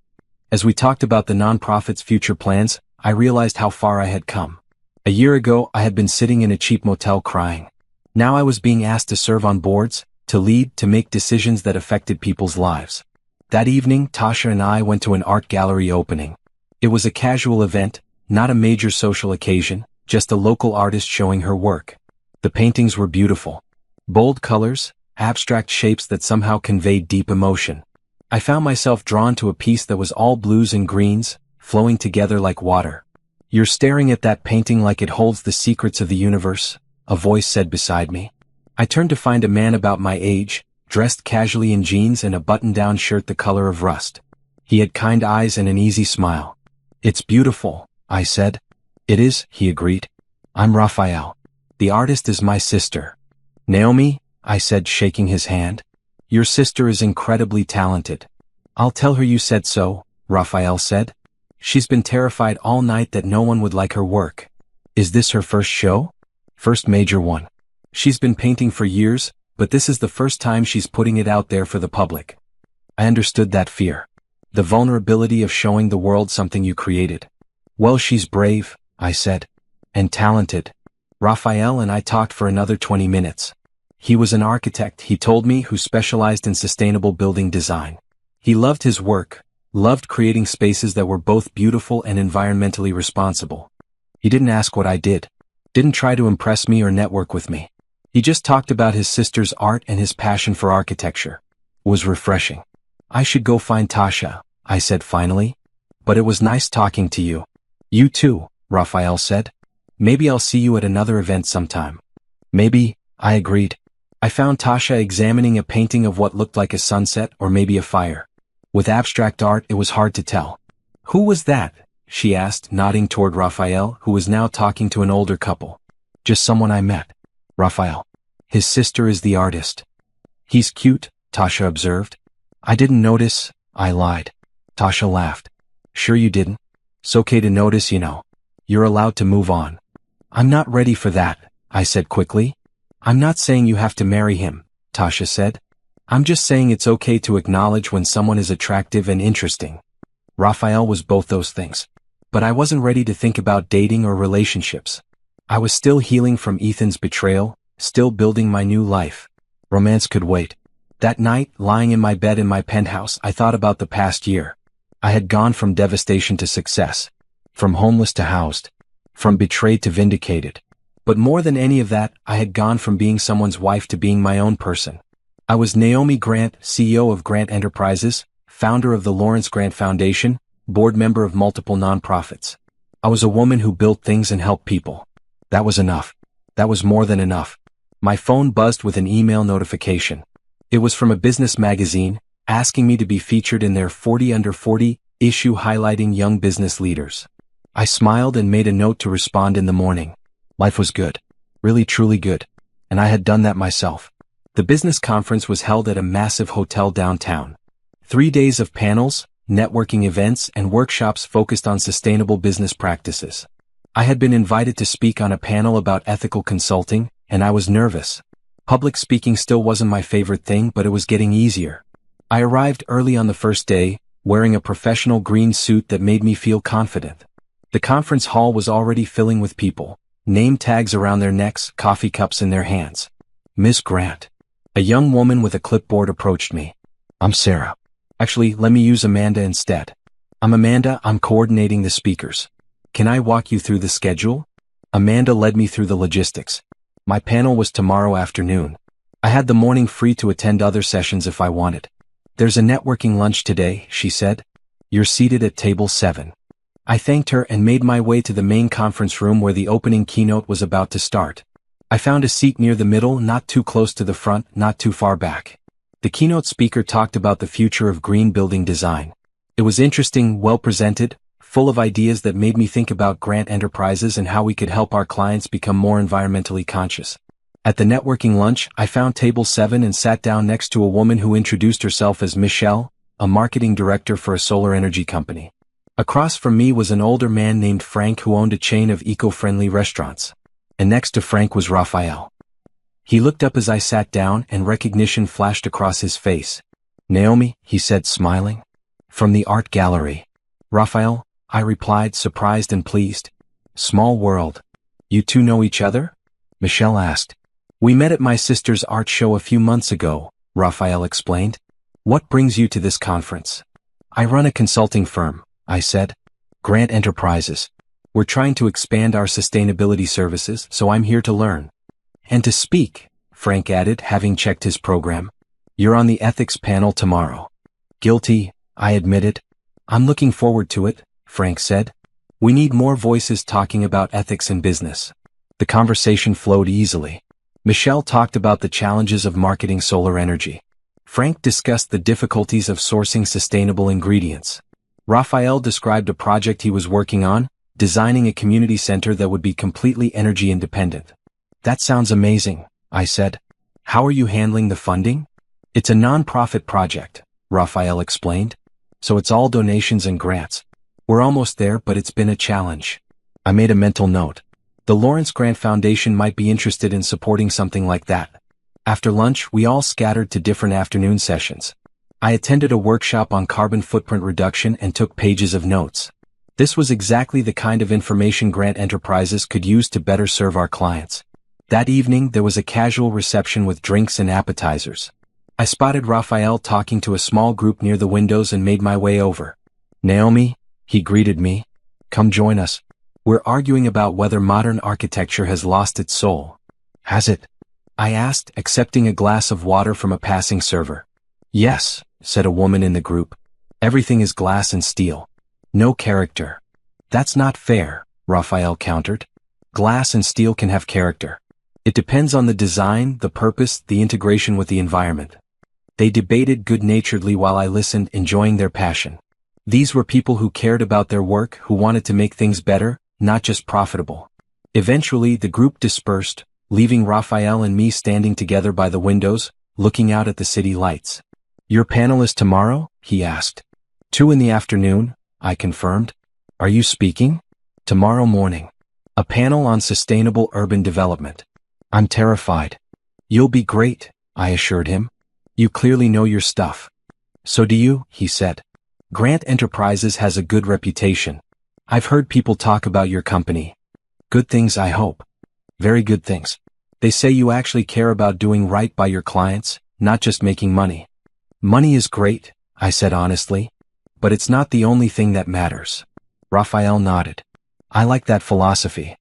As we talked about the nonprofit's future plans, I realized how far I had come. A year ago, I had been sitting in a cheap motel crying. Now I was being asked to serve on boards, to lead, to make decisions that affected people's lives. That evening, Tasha and I went to an art gallery opening. It was a casual event, not a major social occasion, just a local artist showing her work. The paintings were beautiful. Bold colors, abstract shapes that somehow conveyed deep emotion. I found myself drawn to a piece that was all blues and greens, flowing together like water. You're staring at that painting like it holds the secrets of the universe, a voice said beside me. I turned to find a man about my age, dressed casually in jeans and a button-down shirt the color of rust. He had kind eyes and an easy smile. It's beautiful, I said. It is, he agreed. I'm Raphael. The artist is my sister. Naomi, I said, shaking his hand. Your sister is incredibly talented. I'll tell her you said so, Raphael said. She's been terrified all night that no one would like her work. Is this her first show? First major one. She's been painting for years, but this is the first time she's putting it out there for the public. I understood that fear. The vulnerability of showing the world something you created. Well, she's brave, I said. And talented. Raphael and I talked for another 20 minutes. He was an architect, he told me, who specialized in sustainable building design. He loved his work, loved creating spaces that were both beautiful and environmentally responsible. He didn't ask what I did. Didn't try to impress me or network with me. He just talked about his sister's art and his passion for architecture. It was refreshing. I should go find Tasha, I said finally. But it was nice talking to you. You too, Raphael said. Maybe I'll see you at another event sometime. Maybe, I agreed. I found Tasha examining a painting of what looked like a sunset or maybe a fire. With abstract art, it was hard to tell. Who was that? She asked, nodding toward Raphael, who was now talking to an older couple. Just someone I met. Raphael. His sister is the artist. He's cute, Tasha observed. I didn't notice, I lied. Tasha laughed. Sure you didn't? It's okay to notice, you know. You're allowed to move on. I'm not ready for that, I said quickly. I'm not saying you have to marry him, Tasha said. I'm just saying it's okay to acknowledge when someone is attractive and interesting. Raphael was both those things. But I wasn't ready to think about dating or relationships. I was still healing from Ethan's betrayal, still building my new life. Romance could wait. That night, lying in my bed in my penthouse, I thought about the past year. I had gone from devastation to success. From homeless to housed. From betrayed to vindicated. But more than any of that, I had gone from being someone's wife to being my own person. I was Naomi Grant, CEO of Grant Enterprises, founder of the Lawrence Grant Foundation, board member of multiple nonprofits. I was a woman who built things and helped people. That was enough. That was more than enough. My phone buzzed with an email notification. It was from a business magazine, asking me to be featured in their 40 Under 40 issue highlighting young business leaders. I smiled and made a note to respond in the morning. Life was good. Really truly good. And I had done that myself. The business conference was held at a massive hotel downtown. 3 days of panels, networking events, and workshops focused on sustainable business practices. I had been invited to speak on a panel about ethical consulting, and I was nervous. Public speaking still wasn't my favorite thing, but it was getting easier. I arrived early on the first day, wearing a professional green suit that made me feel confident. The conference hall was already filling with people, name tags around their necks, coffee cups in their hands. Miss Grant. A young woman with a clipboard approached me. I'm Sarah. Actually, let me use Amanda instead. I'm Amanda, I'm coordinating the speakers. Can I walk you through the schedule? Amanda led me through the logistics. My panel was tomorrow afternoon. I had the morning free to attend other sessions if I wanted. There's a networking lunch today, she said. You're seated at table 7. I thanked her and made my way to the main conference room where the opening keynote was about to start. I found a seat near the middle, not too close to the front, not too far back. The keynote speaker talked about the future of green building design. It was interesting, well presented, full of ideas that made me think about Grant Enterprises and how we could help our clients become more environmentally conscious. At the networking lunch, I found table 7 and sat down next to a woman who introduced herself as Michelle, a marketing director for a solar energy company. Across from me was an older man named Frank who owned a chain of eco-friendly restaurants. And next to Frank was Raphael. He looked up as I sat down and recognition flashed across his face. Naomi, he said, smiling. From the art gallery. Raphael, I replied, surprised and pleased. Small world. You two know each other? Michelle asked. We met at my sister's art show a few months ago, Raphael explained. What brings you to this conference? I run a consulting firm, I said. Grant Enterprises. We're trying to expand our sustainability services, so I'm here to learn. And to speak, Frank added, having checked his program. You're on the ethics panel tomorrow. Guilty, I admitted. I'm looking forward to it, Frank said. We need more voices talking about ethics in business. The conversation flowed easily. Michelle talked about the challenges of marketing solar energy. Frank discussed the difficulties of sourcing sustainable ingredients. Raphael described a project he was working on, designing a community center that would be completely energy independent. That sounds amazing, I said. How are you handling the funding? It's a non-profit project, Raphael explained. So it's all donations and grants. We're almost there, but it's been a challenge. I made a mental note. The Lawrence Grant Foundation might be interested in supporting something like that. After lunch, we all scattered to different afternoon sessions. I attended a workshop on carbon footprint reduction and took pages of notes. This was exactly the kind of information Grant Enterprises could use to better serve our clients. That evening, there was a casual reception with drinks and appetizers. I spotted Raphael talking to a small group near the windows and made my way over. Naomi, he greeted me. Come join us. We're arguing about whether modern architecture has lost its soul. Has it? I asked, accepting a glass of water from a passing server. Yes, said a woman in the group. Everything is glass and steel. No character. That's not fair, Raphael countered. Glass and steel can have character. It depends on the design, the purpose, the integration with the environment. They debated good-naturedly while I listened, enjoying their passion. These were people who cared about their work, who wanted to make things better, not just profitable. Eventually, the group dispersed, leaving Raphael and me standing together by the windows, looking out at the city lights. Your panel is tomorrow? He asked. 2 in the afternoon, I confirmed. Are you speaking? Tomorrow morning. A panel on sustainable urban development. I'm terrified. You'll be great, I assured him. You clearly know your stuff. So do you, he said. Grant Enterprises has a good reputation. I've heard people talk about your company. Good things, I hope. Very good things. They say you actually care about doing right by your clients, not just making money. Money is great, I said honestly. But it's not the only thing that matters. Raphael nodded. I like that philosophy.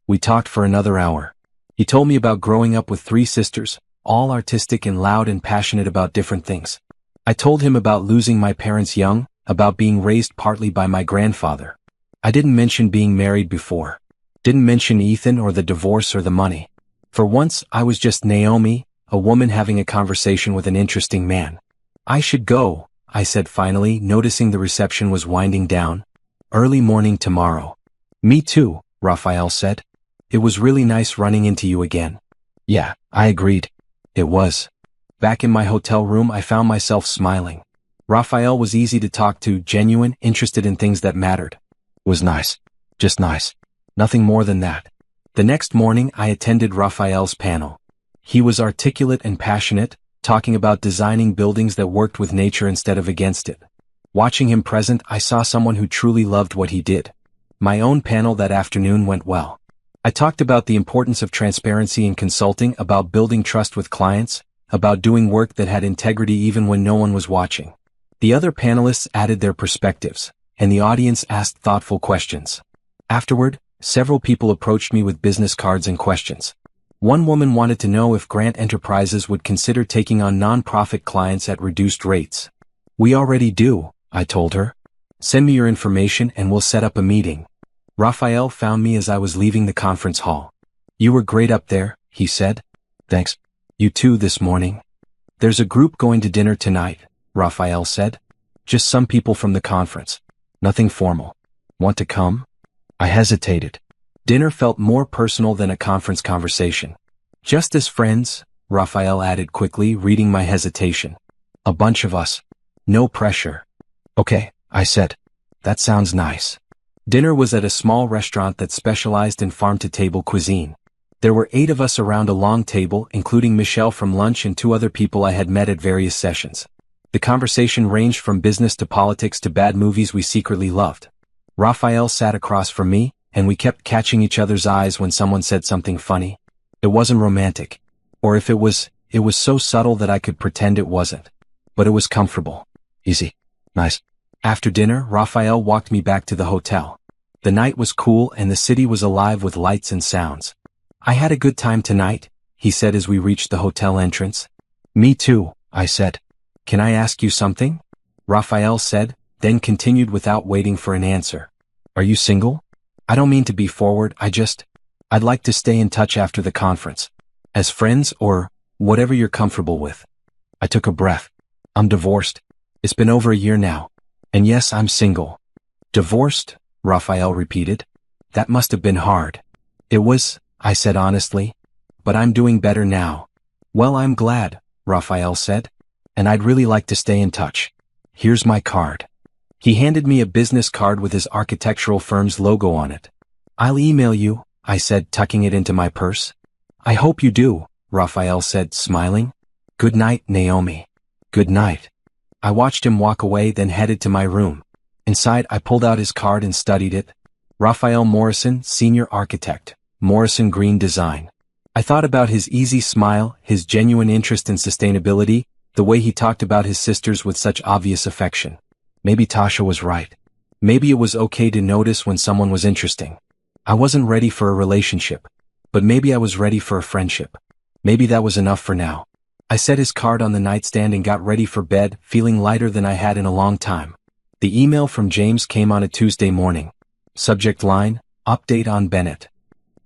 We talked for another hour. He told me about growing up with 3 sisters, all artistic and loud and passionate about different things. I told him about losing my parents young, about being raised partly by my grandfather. I didn't mention being married before. Didn't mention Ethan or the divorce or the money. For once, I was just Naomi, a woman having a conversation with an interesting man. I should go, I said finally, noticing the reception was winding down. Early morning tomorrow. Me too, Raphael said. It was really nice running into you again. Yeah, I agreed. It was. Back in my hotel room, I found myself smiling. Raphael was easy to talk to, genuine, interested in things that mattered. Was nice. Just nice. Nothing more than that. The next morning, I attended Raphael's panel. He was articulate and passionate, talking about designing buildings that worked with nature instead of against it. Watching him present, I saw someone who truly loved what he did. My own panel that afternoon went well. I talked about the importance of transparency in consulting, about building trust with clients, about doing work that had integrity even when no one was watching. The other panelists added their perspectives, and the audience asked thoughtful questions. Afterward, several people approached me with business cards and questions. One woman wanted to know if Grant Enterprises would consider taking on non-profit clients at reduced rates. We already do, I told her. Send me your information and we'll set up a meeting. Raphael found me as I was leaving the conference hall. You were great up there, he said. Thanks. You too this morning. There's a group going to dinner tonight, Raphael said. Just some people from the conference. Nothing formal. Want to come? I hesitated. Dinner felt more personal than a conference conversation. Just as friends, Raphael added quickly, reading my hesitation. A bunch of us. No pressure. Okay, I said. That sounds nice. Dinner was at a small restaurant that specialized in farm-to-table cuisine. There were 8 of us around a long table, including Michelle from lunch and 2 other people I had met at various sessions. The conversation ranged from business to politics to bad movies we secretly loved. Raphael sat across from me, and we kept catching each other's eyes when someone said something funny. It wasn't romantic. Or if it was so subtle that I could pretend it wasn't. But it was comfortable. Easy. Nice. After dinner, Raphael walked me back to the hotel. The night was cool and the city was alive with lights and sounds. I had a good time tonight, he said as we reached the hotel entrance. Me too, I said. Can I ask you something? Raphael said, then continued without waiting for an answer. Are you single? I don't mean to be forward, I'd like to stay in touch after the conference. As friends or whatever you're comfortable with. I took a breath. I'm divorced. It's been over a year now. And yes, I'm single. Divorced? Raphael repeated. That must have been hard. It was, I said honestly. But I'm doing better now. Well, I'm glad, Raphael said. And I'd really like to stay in touch. Here's my card. He handed me a business card with his architectural firm's logo on it. I'll email you, I said, tucking it into my purse. I hope you do, Raphael said, smiling. Good night, Naomi. Good night. I watched him walk away, then headed to my room. Inside, I pulled out his card and studied it. Raphael Morrison, Senior Architect, Morrison Green Design. I thought about his easy smile, his genuine interest in sustainability, the way he talked about his sisters with such obvious affection. Maybe Tasha was right. Maybe it was okay to notice when someone was interesting. I wasn't ready for a relationship. But maybe I was ready for a friendship. Maybe that was enough for now. I set his card on the nightstand and got ready for bed, feeling lighter than I had in a long time. The email from James came on a Tuesday morning. Subject line, update on Bennett.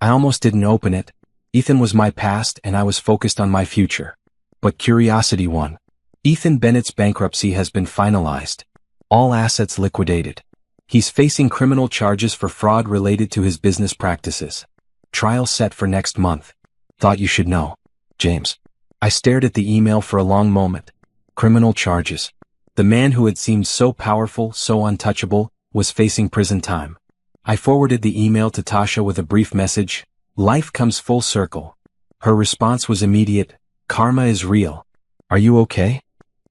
I almost didn't open it. Ethan was my past and I was focused on my future. But curiosity won. Ethan Bennett's bankruptcy has been finalized. All assets liquidated. He's facing criminal charges for fraud related to his business practices. Trial set for next month. Thought you should know. James. I stared at the email for a long moment. Criminal charges. The man who had seemed so powerful, so untouchable, was facing prison time. I forwarded the email to Tasha with a brief message. Life comes full circle. Her response was immediate. Karma is real. Are you okay?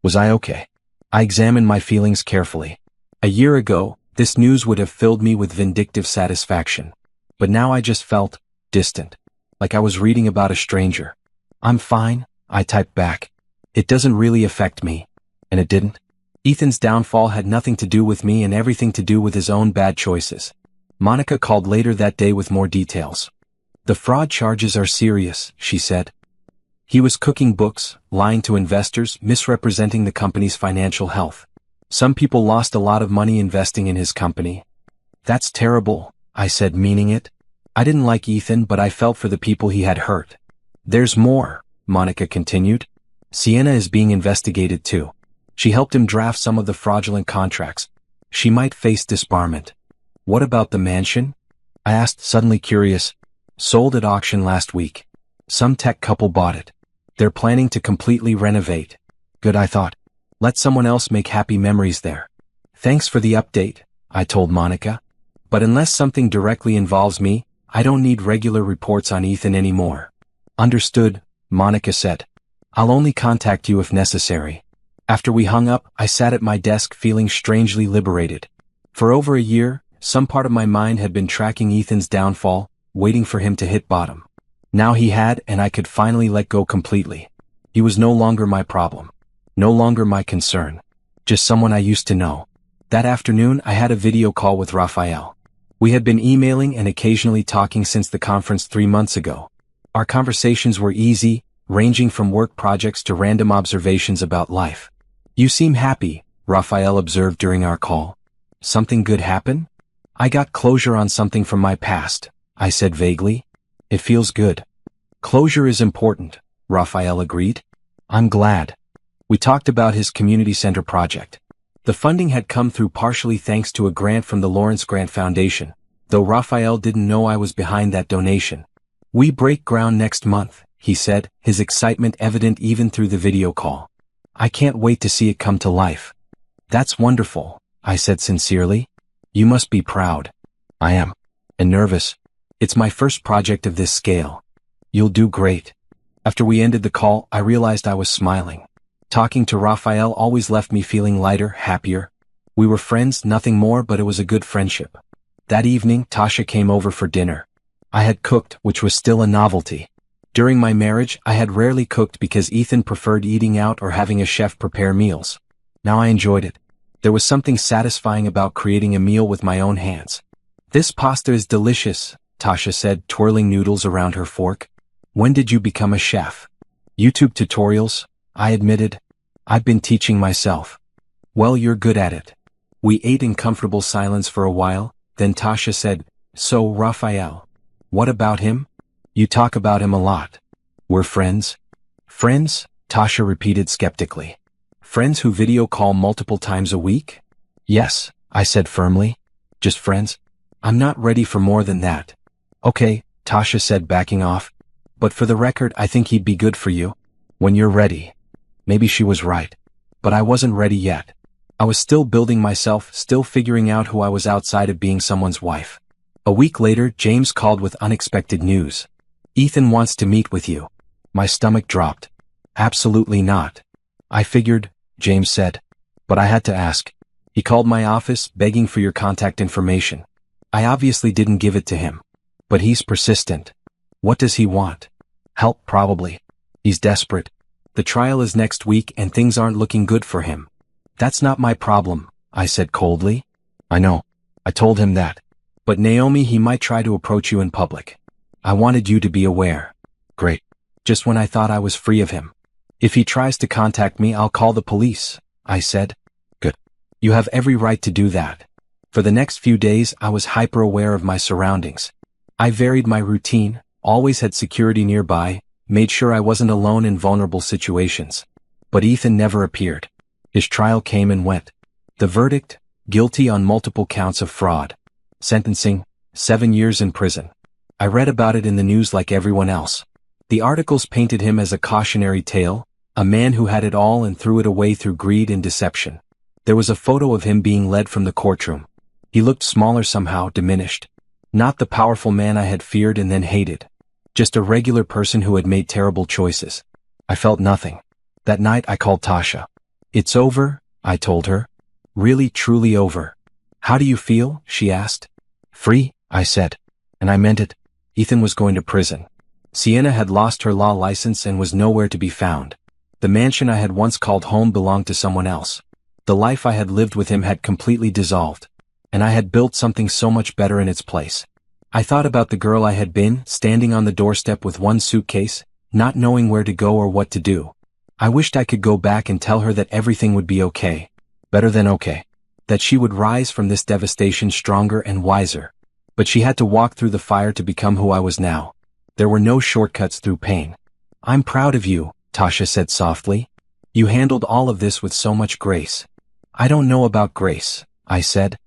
Was I okay? I examined my feelings carefully. A year ago, this news would have filled me with vindictive satisfaction. But now I just felt distant. Like I was reading about a stranger. I'm fine, I typed back. It doesn't really affect me. And it didn't. Ethan's downfall had nothing to do with me and everything to do with his own bad choices. Monica called later that day with more details. The fraud charges are serious, she said. He was cooking books, lying to investors, misrepresenting the company's financial health. Some people lost a lot of money investing in his company. That's terrible, I said, meaning it. I didn't like Ethan, but I felt for the people he had hurt. There's more, Monica continued. Sienna is being investigated too. She helped him draft some of the fraudulent contracts. She might face disbarment. What about the mansion? I asked, suddenly curious. Sold at auction last week. Some tech couple bought it. They're planning to completely renovate. Good, I thought. Let someone else make happy memories there. Thanks for the update, I told Monica. But unless something directly involves me, I don't need regular reports on Ethan anymore. Understood, Monica said. I'll only contact you if necessary. After we hung up, I sat at my desk feeling strangely liberated. For over a year, some part of my mind had been tracking Ethan's downfall, waiting for him to hit bottom. Now he had, and I could finally let go completely. He was no longer my problem. No longer my concern. Just someone I used to know. That afternoon, I had a video call with Raphael. We had been emailing and occasionally talking since the conference 3 months ago. Our conversations were easy, ranging from work projects to random observations about life. You seem happy, Raphael observed during our call. Something good happen? I got closure on something from my past, I said vaguely. It feels good. Closure is important, Raphael agreed. I'm glad. We talked about his community center project. The funding had come through partially thanks to a grant from the Lawrence Grant Foundation, though Raphael didn't know I was behind that donation. We break ground next month, he said, his excitement evident even through the video call. I can't wait to see it come to life. That's wonderful, I said sincerely. You must be proud. I am. And nervous. It's my first project of this scale. You'll do great. After we ended the call, I realized I was smiling. Talking to Raphael always left me feeling lighter, happier. We were friends, nothing more, but it was a good friendship. That evening, Tasha came over for dinner. I had cooked, which was still a novelty. During my marriage, I had rarely cooked because Ethan preferred eating out or having a chef prepare meals. Now I enjoyed it. There was something satisfying about creating a meal with my own hands. This pasta is delicious, Tasha said, twirling noodles around her fork. When did you become a chef? YouTube tutorials, I admitted. I've been teaching myself. Well, you're good at it. We ate in comfortable silence for a while, then Tasha said, So, Raphael. What about him? You talk about him a lot. We're friends? Friends? Tasha repeated skeptically. Friends who video call multiple times a week? Yes, I said firmly. Just friends? I'm not ready for more than that. Okay, Tasha said, backing off. But for the record, I think he'd be good for you. When you're ready. Maybe she was right. But I wasn't ready yet. I was still building myself, still figuring out who I was outside of being someone's wife. A week later, James called with unexpected news. Ethan wants to meet with you. My stomach dropped. Absolutely not. I figured, James said. But I had to ask. He called my office, begging for your contact information. I obviously didn't give it to him. But he's persistent. What does he want? Help, probably. He's desperate. The trial is next week and things aren't looking good for him. That's not my problem, I said coldly. I know. I told him that. But Naomi, he might try to approach you in public. I wanted you to be aware. Great. Just when I thought I was free of him. If he tries to contact me, I'll call the police, I said. Good. You have every right to do that. For the next few days, I was hyper-aware of my surroundings. I varied my routine, always had security nearby, made sure I wasn't alone in vulnerable situations. But Ethan never appeared. His trial came and went. The verdict, guilty on multiple counts of fraud. Sentencing, 7 years in prison. I read about it in the news like everyone else. The articles painted him as a cautionary tale, a man who had it all and threw it away through greed and deception. There was a photo of him being led from the courtroom. He looked smaller somehow, diminished. Not the powerful man I had feared and then hated. Just a regular person who had made terrible choices. I felt nothing. That night I called Tasha. It's over, I told her. Really, truly over. How do you feel? She asked. Free, I said. And I meant it. Ethan was going to prison. Sienna had lost her law license and was nowhere to be found. The mansion I had once called home belonged to someone else. The life I had lived with him had completely dissolved. And I had built something so much better in its place. I thought about the girl I had been, standing on the doorstep with one suitcase, not knowing where to go or what to do. I wished I could go back and tell her that everything would be okay. Better than okay. That she would rise from this devastation stronger and wiser. But she had to walk through the fire to become who I was now. There were no shortcuts through pain. I'm proud of you, Tasha said softly. You handled all of this with so much grace. I don't know about grace, I said.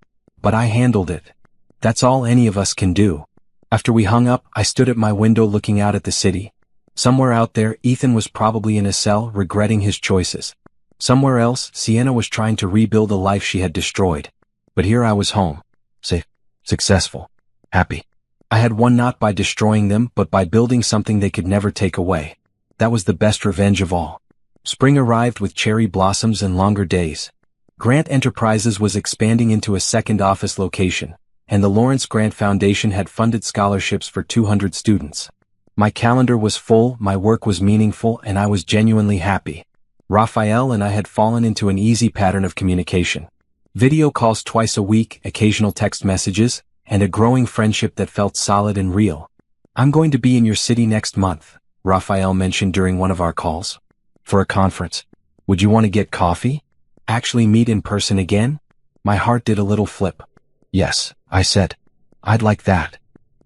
But I handled it. That's all any of us can do. After we hung up, I stood at my window looking out at the city. Somewhere out there, Ethan was probably in a cell, regretting his choices. Somewhere else, Sienna was trying to rebuild a life she had destroyed. But here I was home. Safe. Successful. Happy. I had won not by destroying them, but by building something they could never take away. That was the best revenge of all. Spring arrived with cherry blossoms and longer days. Grant Enterprises was expanding into a second office location, and the Lawrence Grant Foundation had funded scholarships for 200 students. My calendar was full, my work was meaningful, and I was genuinely happy. Raphael and I had fallen into an easy pattern of communication. Video calls twice a week, occasional text messages, and a growing friendship that felt solid and real. I'm going to be in your city next month, Raphael mentioned during one of our calls. For a conference. Would you want to get coffee? Actually meet in person again? My heart did a little flip. Yes, I said. I'd like that.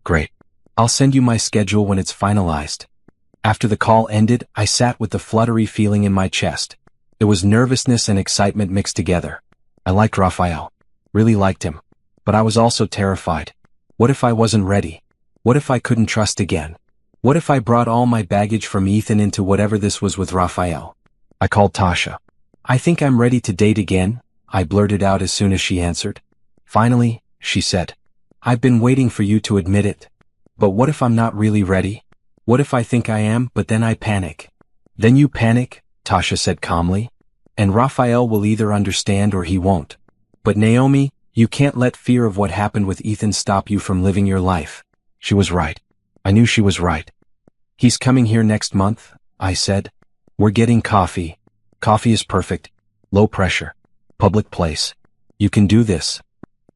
Great. I'll send you my schedule when it's finalized. After the call ended, I sat with the fluttery feeling in my chest. It was nervousness and excitement mixed together. I liked Raphael. Really liked him. But I was also terrified. What if I wasn't ready? What if I couldn't trust again? What if I brought all my baggage from Ethan into whatever this was with Raphael? I called Tasha. I think I'm ready to date again, I blurted out as soon as she answered. Finally, she said. I've been waiting for you to admit it. But what if I'm not really ready? What if I think I am, but then I panic? Then you panic, Tasha said calmly. And Raphael will either understand or he won't. But Naomi, you can't let fear of what happened with Ethan stop you from living your life. She was right. I knew she was right. He's coming here next month, I said. We're getting coffee. Coffee is perfect. Low pressure. Public place. You can do this.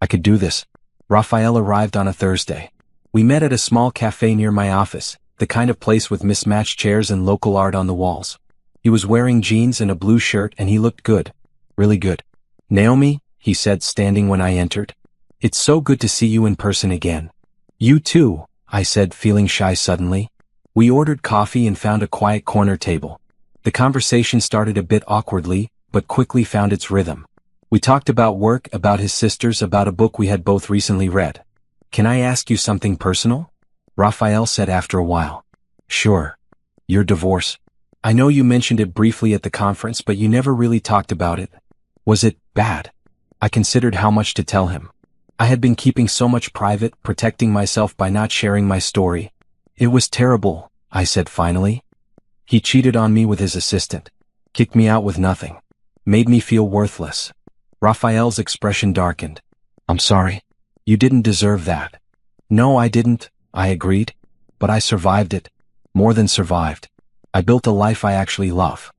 I could do this. Raphael arrived on a Thursday. We met at a small cafe near my office, the kind of place with mismatched chairs and local art on the walls. He was wearing jeans and a blue shirt and he looked good. Really good. Naomi, he said standing when I entered. It's so good to see you in person again. You too, I said feeling shy suddenly. We ordered coffee and found a quiet corner table. The conversation started a bit awkwardly, but quickly found its rhythm. We talked about work, about his sisters, about a book we had both recently read. Can I ask you something personal? Raphael said after a while. Sure. Your divorce. I know you mentioned it briefly at the conference, but you never really talked about it. Was it bad? I considered how much to tell him. I had been keeping so much private, protecting myself by not sharing my story. It was terrible, I said finally. He cheated on me with his assistant. Kicked me out with nothing. Made me feel worthless. Raphael's expression darkened. I'm sorry. You didn't deserve that. No, I didn't, I agreed. But I survived it. More than survived. I built a life I actually love.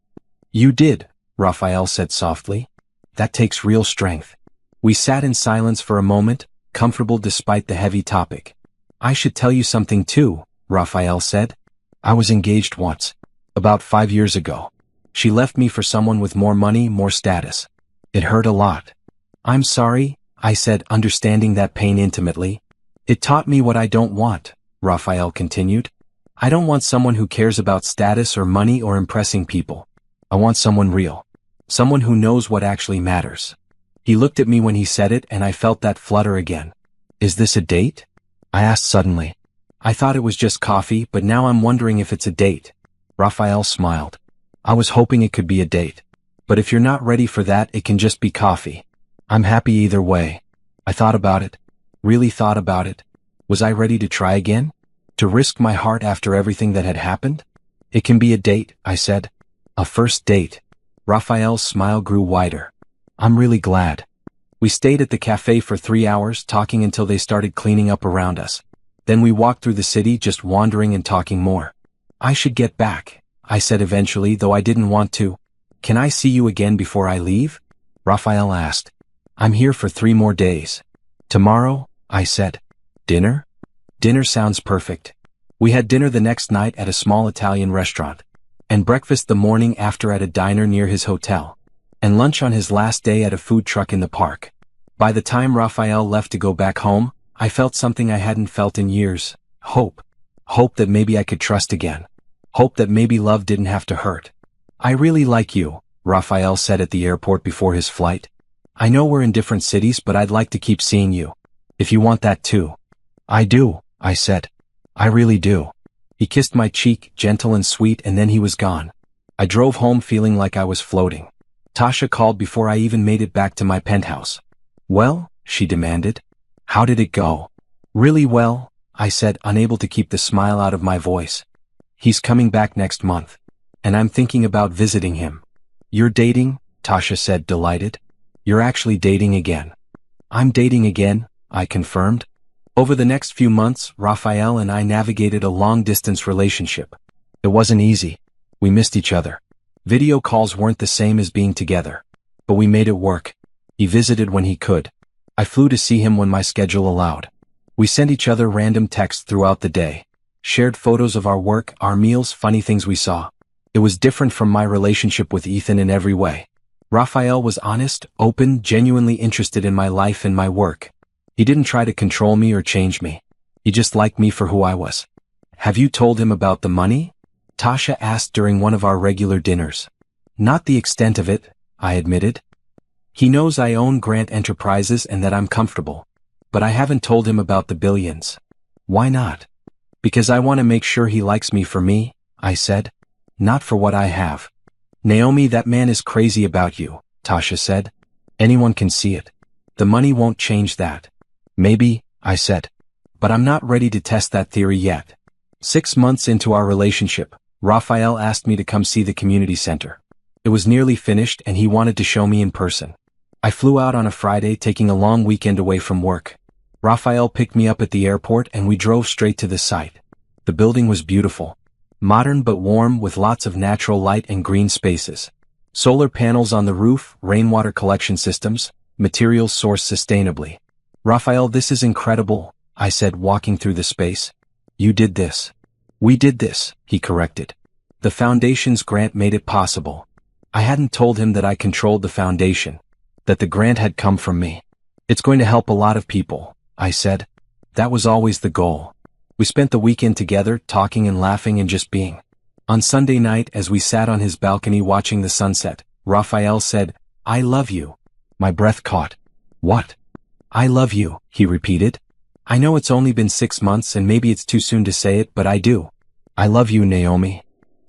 You did, Raphael said softly. That takes real strength. We sat in silence for a moment, comfortable despite the heavy topic. I should tell you something too, Raphael said. I was engaged once. About 5 years ago. She left me for someone with more money, more status. It hurt a lot. I'm sorry, I said, understanding that pain intimately. It taught me what I don't want, Raphael continued. I don't want someone who cares about status or money or impressing people. I want someone real. Someone who knows what actually matters. He looked at me when he said it and I felt that flutter again. Is this a date? I asked suddenly. I thought it was just coffee, but now I'm wondering if it's a date. Raphael smiled. I was hoping it could be a date. But if you're not ready for that, it can just be coffee. I'm happy either way. I thought about it. Really thought about it. Was I ready to try again? To risk my heart after everything that had happened? It can be a date, I said. A first date. Raphael's smile grew wider. I'm really glad. We stayed at the cafe for 3 hours, talking until they started cleaning up around us. Then we walked through the city, just wandering and talking more. I should get back, I said eventually, though I didn't want to. Can I see you again before I leave? Raphael asked. I'm here for 3 more days. Tomorrow, I said. Dinner? Dinner sounds perfect. We had dinner the next night at a small Italian restaurant. And breakfast the morning after at a diner near his hotel. And lunch on his last day at a food truck in the park. By the time Raphael left to go back home, I felt something I hadn't felt in years. Hope. Hope that maybe I could trust again. Hope that maybe love didn't have to hurt. I really like you, Raphael said at the airport before his flight. I know we're in different cities, but I'd like to keep seeing you. If you want that too. I do, I said. I really do. He kissed my cheek, gentle and sweet, and then he was gone. I drove home feeling like I was floating. Tasha called before I even made it back to my penthouse. Well, she demanded. How did it go? Really well, I said, unable to keep the smile out of my voice. He's coming back next month. And I'm thinking about visiting him. You're dating? Tasha said, delighted. You're actually dating again. I'm dating again, I confirmed. Over the next few months, Raphael and I navigated a long-distance relationship. It wasn't easy. We missed each other. Video calls weren't the same as being together. But we made it work. He visited when he could. I flew to see him when my schedule allowed. We sent each other random texts throughout the day. Shared photos of our work, our meals, funny things we saw. It was different from my relationship with Ethan in every way. Raphael was honest, open, genuinely interested in my life and my work. He didn't try to control me or change me. He just liked me for who I was. Have you told him about the money? Tasha asked during one of our regular dinners. Not the extent of it, I admitted. He knows I own Grant Enterprises and that I'm comfortable. But I haven't told him about the billions. Why not? Because I want to make sure he likes me for me, I said. Not for what I have. Naomi, that man is crazy about you, Tasha said. Anyone can see it. The money won't change that. Maybe, I said. But I'm not ready to test that theory yet. 6 months into our relationship, Raphael asked me to come see the community center. It was nearly finished and he wanted to show me in person. I flew out on a Friday, taking a long weekend away from work. Raphael picked me up at the airport and we drove straight to the site. The building was beautiful. Modern but warm, with lots of natural light and green spaces. Solar panels on the roof, rainwater collection systems, materials sourced sustainably. Raphael, this is incredible, I said, walking through the space. You did this. We did this, he corrected. The foundation's grant made it possible. I hadn't told him that I controlled the foundation, that the grant had come from me. It's going to help a lot of people, I said. That was always the goal. We spent the weekend together, talking and laughing and just being. On Sunday night, as we sat on his balcony watching the sunset, Raphael said, "I love you." My breath caught. What? I love you, he repeated. I know it's only been 6 months and maybe it's too soon to say it, but I do. I love you, Naomi.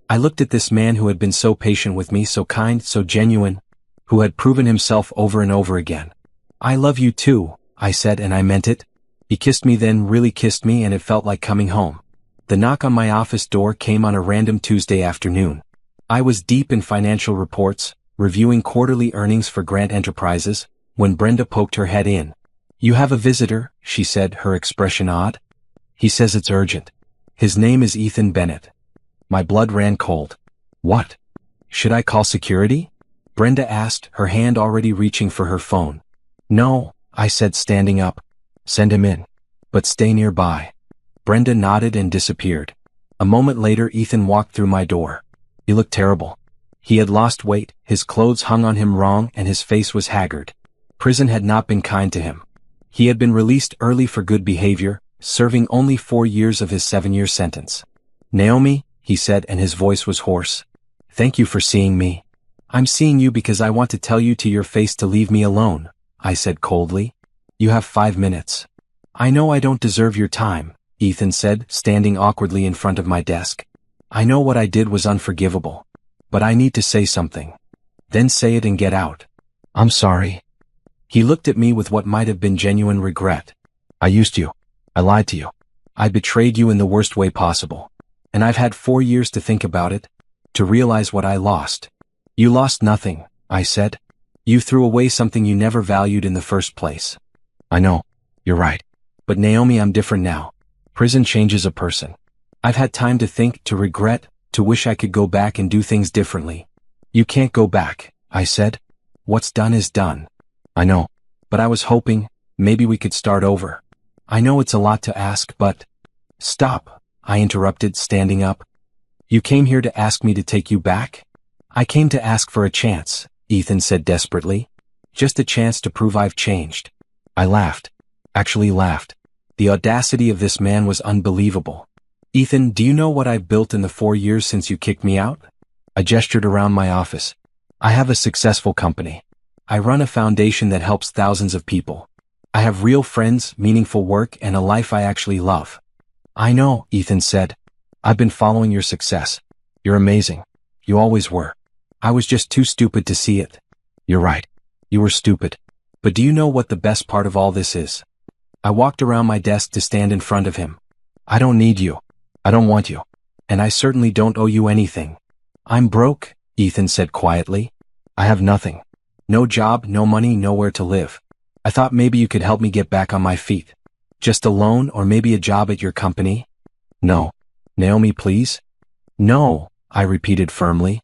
I looked at this man who had been so patient with me, so kind, so genuine, who had proven himself over and over again. I love you too, I said, and I meant it. He kissed me, then really kissed me, and it felt like coming home. The knock on my office door came on a random Tuesday afternoon. I was deep in financial reports, reviewing quarterly earnings for Grant Enterprises, when Brenda poked her head in. You have a visitor, she said, her expression odd. He says it's urgent. His name is Ethan Bennett. My blood ran cold. What? Should I call security? Brenda asked, her hand already reaching for her phone. No, I said, standing up. Send him in. But stay nearby. Brenda nodded and disappeared. A moment later, Ethan walked through my door. He looked terrible. He had lost weight, his clothes hung on him wrong, and his face was haggard. Prison had not been kind to him. He had been released early for good behavior, serving only 4 years of his 7-year sentence. Naomi, he said, and his voice was hoarse. Thank you for seeing me. I'm seeing you because I want to tell you to your face to leave me alone, I said coldly. You have 5 minutes. I know I don't deserve your time, Ethan said, standing awkwardly in front of my desk. I know what I did was unforgivable. But I need to say something. Then say it and get out. I'm sorry. He looked at me with what might have been genuine regret. I used you. I lied to you. I betrayed you in the worst way possible. And I've had 4 years to think about it, to realize what I lost. You lost nothing, I said. You threw away something you never valued in the first place. I know. You're right. But Naomi, I'm different now. Prison changes a person. I've had time to think, to regret, to wish I could go back and do things differently. You can't go back, I said. What's done is done. I know. But I was hoping, maybe we could start over. I know it's a lot to ask, but... Stop, I interrupted, standing up. You came here to ask me to take you back? I came to ask for a chance, Ethan said desperately. Just a chance to prove I've changed. I laughed. Actually laughed. The audacity of this man was unbelievable. Ethan, do you know what I've built in the 4 years since you kicked me out? I gestured around my office. I have a successful company. I run a foundation that helps thousands of people. I have real friends, meaningful work, and a life I actually love. I know, Ethan said. I've been following your success. You're amazing. You always were. I was just too stupid to see it. You're right. You were stupid. But do you know what the best part of all this is? I walked around my desk to stand in front of him. I don't need you. I don't want you. And I certainly don't owe you anything. I'm broke, Ethan said quietly. I have nothing. No job, no money, nowhere to live. I thought maybe you could help me get back on my feet. Just a loan or maybe a job at your company? No. Naomi, please? No, I repeated firmly.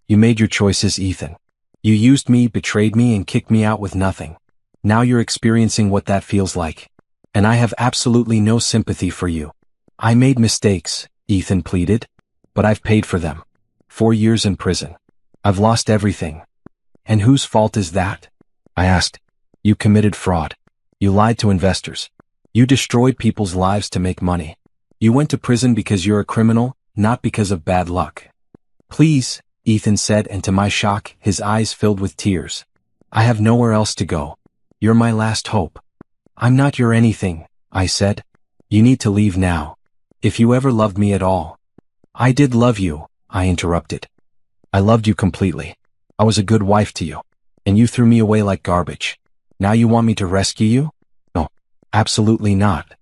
You made your choices, Ethan. You used me, betrayed me, and kicked me out with nothing. Now you're experiencing what that feels like. And I have absolutely no sympathy for you. I made mistakes, Ethan pleaded. But I've paid for them. 4 years in prison. I've lost everything. And whose fault is that? I asked. You committed fraud. You lied to investors. You destroyed people's lives to make money. You went to prison because you're a criminal, not because of bad luck. Please, Ethan said, and to my shock, his eyes filled with tears. I have nowhere else to go. You're my last hope. I'm not your anything, I said. You need to leave now. If you ever loved me at all. I did love you, I interrupted. I loved you completely. I was a good wife to you. And you threw me away like garbage. Now you want me to rescue you? No, absolutely not.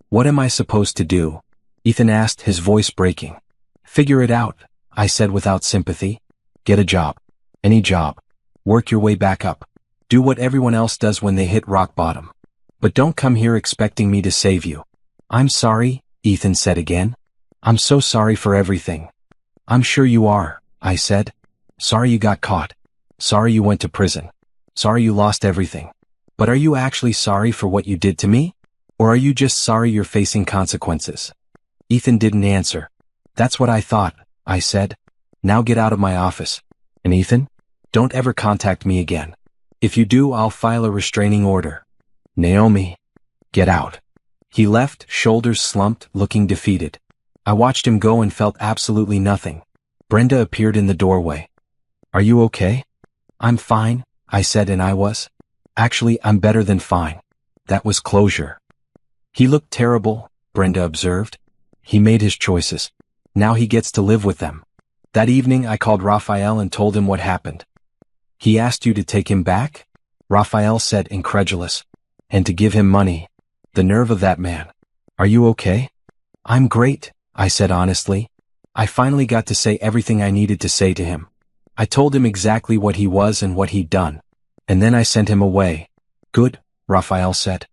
What am I supposed to do? Ethan asked, his voice breaking. Figure it out, I said without sympathy. Get a job. Any job. Work your way back up. Do what everyone else does when they hit rock bottom. But don't come here expecting me to save you. I'm sorry, Ethan said again. I'm so sorry for everything. I'm sure you are, I said. Sorry you got caught. Sorry you went to prison. Sorry you lost everything. But are you actually sorry for what you did to me? Or are you just sorry you're facing consequences? Ethan didn't answer. That's what I thought, I said. Now get out of my office. And Ethan, don't ever contact me again. If you do, I'll file a restraining order. Naomi, get out. He left, shoulders slumped, looking defeated. I watched him go and felt absolutely nothing. Brenda appeared in the doorway. Are you okay? I'm fine, I said, and I was. Actually, I'm better than fine. That was closure. He looked terrible, Brenda observed. He made his choices. Now he gets to live with them. That evening I called Raphael and told him what happened. He asked you to take him back? Raphael said, incredulous. And to give him money. The nerve of that man. Are you okay? I'm great, I said honestly. I finally got to say everything I needed to say to him. I told him exactly what he was and what he'd done. And then I sent him away. Good, Raphael said.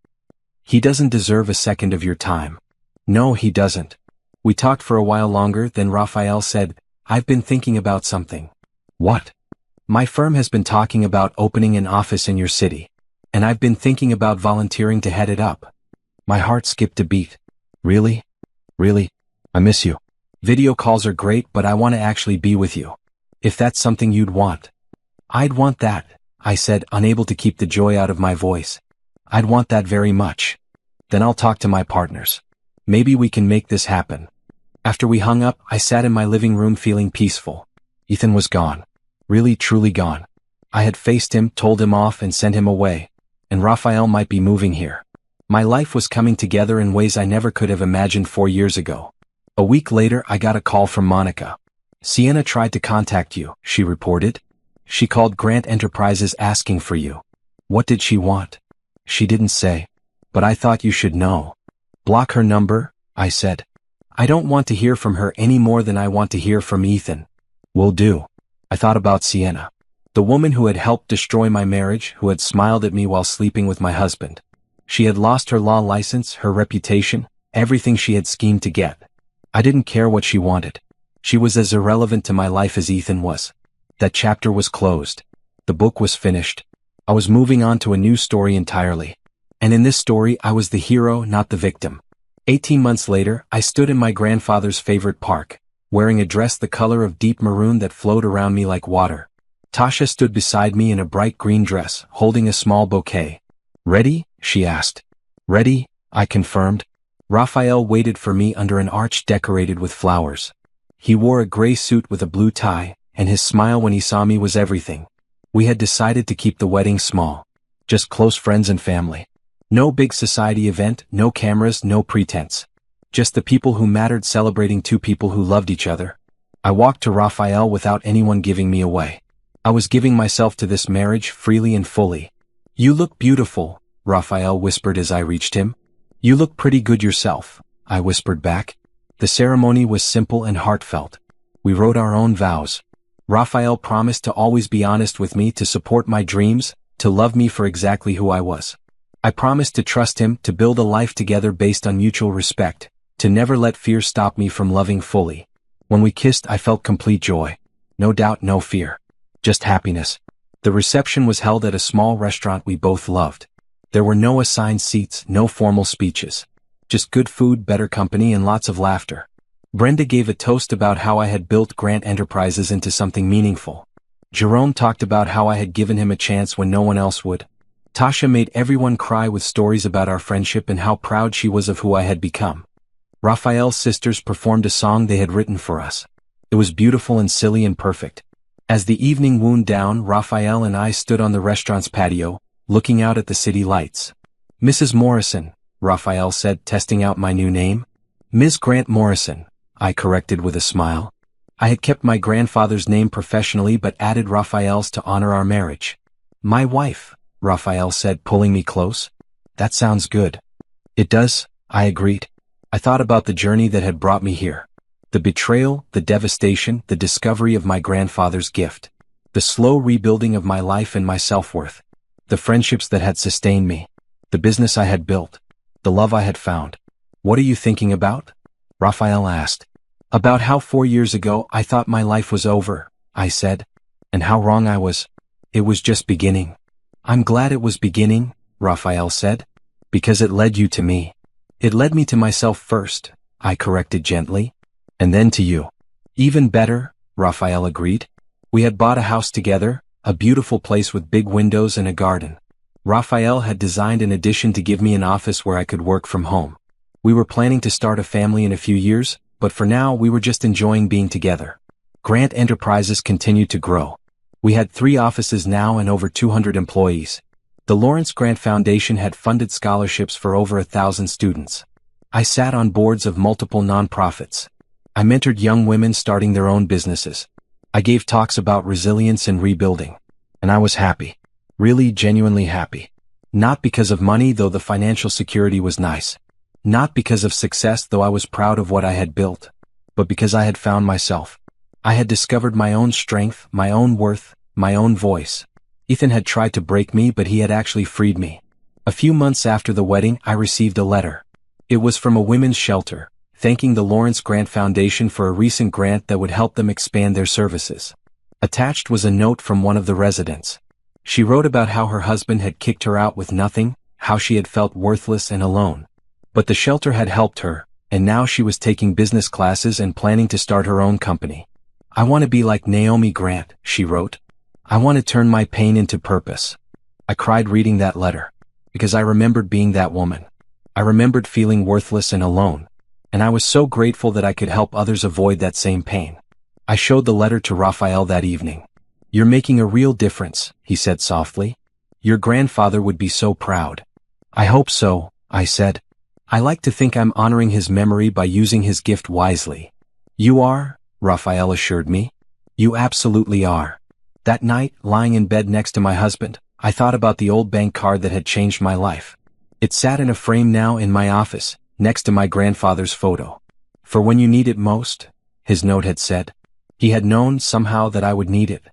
He doesn't deserve a second of your time. No, he doesn't. We talked for a while longer, then Raphael said, I've been thinking about something. What? My firm has been talking about opening an office in your city. And I've been thinking about volunteering to head it up. My heart skipped a beat. Really? Really? I miss you. Video calls are great, but I want to actually be with you. If that's something you'd want. I'd want that, I said, unable to keep the joy out of my voice. I'd want that very much. Then I'll talk to my partners. Maybe we can make this happen. After we hung up, I sat in my living room feeling peaceful. Ethan was gone. Really, truly gone. I had faced him, told him off, and sent him away. And Raphael might be moving here. My life was coming together in ways I never could have imagined 4 years ago. A week later, I got a call from Monica. Sienna tried to contact you, she reported. She called Grant Enterprises asking for you. What did she want? She didn't say. But I thought you should know. Block her number, I said. I don't want to hear from her any more than I want to hear from Ethan. Will do. I thought about Sienna. The woman who had helped destroy my marriage, who had smiled at me while sleeping with my husband. She had lost her law license, her reputation, everything she had schemed to get. I didn't care what she wanted. She was as irrelevant to my life as Ethan was. That chapter was closed. The book was finished. I was moving on to a new story entirely. And in this story, I was the hero, not the victim. 18 months later, I stood in my grandfather's favorite park, wearing a dress the color of deep maroon that flowed around me like water. Tasha stood beside me in a bright green dress, holding a small bouquet. Ready? She asked. Ready, I confirmed. Raphael waited for me under an arch decorated with flowers. He wore a gray suit with a blue tie, and his smile when he saw me was everything. We had decided to keep the wedding small. Just close friends and family. No big society event, no cameras, no pretense. Just the people who mattered celebrating two people who loved each other. I walked to Raphael without anyone giving me away. I was giving myself to this marriage freely and fully. You look beautiful, Raphael whispered as I reached him. You look pretty good yourself, I whispered back. The ceremony was simple and heartfelt. We wrote our own vows. Raphael promised to always be honest with me, to support my dreams, to love me for exactly who I was. I promised to trust him, to build a life together based on mutual respect, to never let fear stop me from loving fully. When we kissed, I felt complete joy. No doubt, no fear. Just happiness. The reception was held at a small restaurant we both loved. There were no assigned seats, no formal speeches. Just good food, better company, and lots of laughter. Brenda gave a toast about how I had built Grant Enterprises into something meaningful. Jerome talked about how I had given him a chance when no one else would. Tasha made everyone cry with stories about our friendship and how proud she was of who I had become. Raphael's sisters performed a song they had written for us. It was beautiful and silly and perfect. As the evening wound down, Raphael and I stood on the restaurant's patio, looking out at the city lights. Mrs. Morrison, Raphael said, testing out my new name. Ms. Grant Morrison, I corrected with a smile. I had kept my grandfather's name professionally but added Raphael's to honor our marriage. My wife, Raphael said, pulling me close. That sounds good. It does, I agreed. I thought about the journey that had brought me here. The betrayal, the devastation, the discovery of my grandfather's gift. The slow rebuilding of my life and my self-worth. The friendships that had sustained me. The business I had built. The love I had found. What are you thinking about? Raphael asked. About how 4 years ago I thought my life was over, I said. And how wrong I was. It was just beginning. I'm glad it was beginning, Raphael said. Because it led you to me. It led me to myself first, I corrected gently. And then to you. Even better, Raphael agreed. We had bought a house together, a beautiful place with big windows and a garden. Raphael had designed an addition to give me an office where I could work from home. We were planning to start a family in a few years, but for now we were just enjoying being together. Grant Enterprises continued to grow. We had 3 offices now and over 200 employees. The Lawrence Grant Foundation had funded scholarships for over 1,000 students. I sat on boards of multiple nonprofits. I mentored young women starting their own businesses. I gave talks about resilience and rebuilding. And I was happy. Really genuinely happy. Not because of money, though the financial security was nice. Not because of success, though I was proud of what I had built. But because I had found myself. I had discovered my own strength, my own worth, my own voice. Ethan had tried to break me, but he had actually freed me. A few months after the wedding, I received a letter. It was from a women's shelter, thanking the Lawrence Grant Foundation for a recent grant that would help them expand their services. Attached was a note from one of the residents. She wrote about how her husband had kicked her out with nothing, how she had felt worthless and alone. But the shelter had helped her, and now she was taking business classes and planning to start her own company. I want to be like Naomi Grant, she wrote. I want to turn my pain into purpose. I cried reading that letter, because I remembered being that woman. I remembered feeling worthless and alone. And I was so grateful that I could help others avoid that same pain. I showed the letter to Raphael that evening. You're making a real difference, he said softly. Your grandfather would be so proud. I hope so, I said. I like to think I'm honoring his memory by using his gift wisely. You are, Raphael assured me. You absolutely are. That night, lying in bed next to my husband, I thought about the old bank card that had changed my life. It sat in a frame now in my office, next to my grandfather's photo. For when you need it most, his note had said. He had known somehow that I would need it,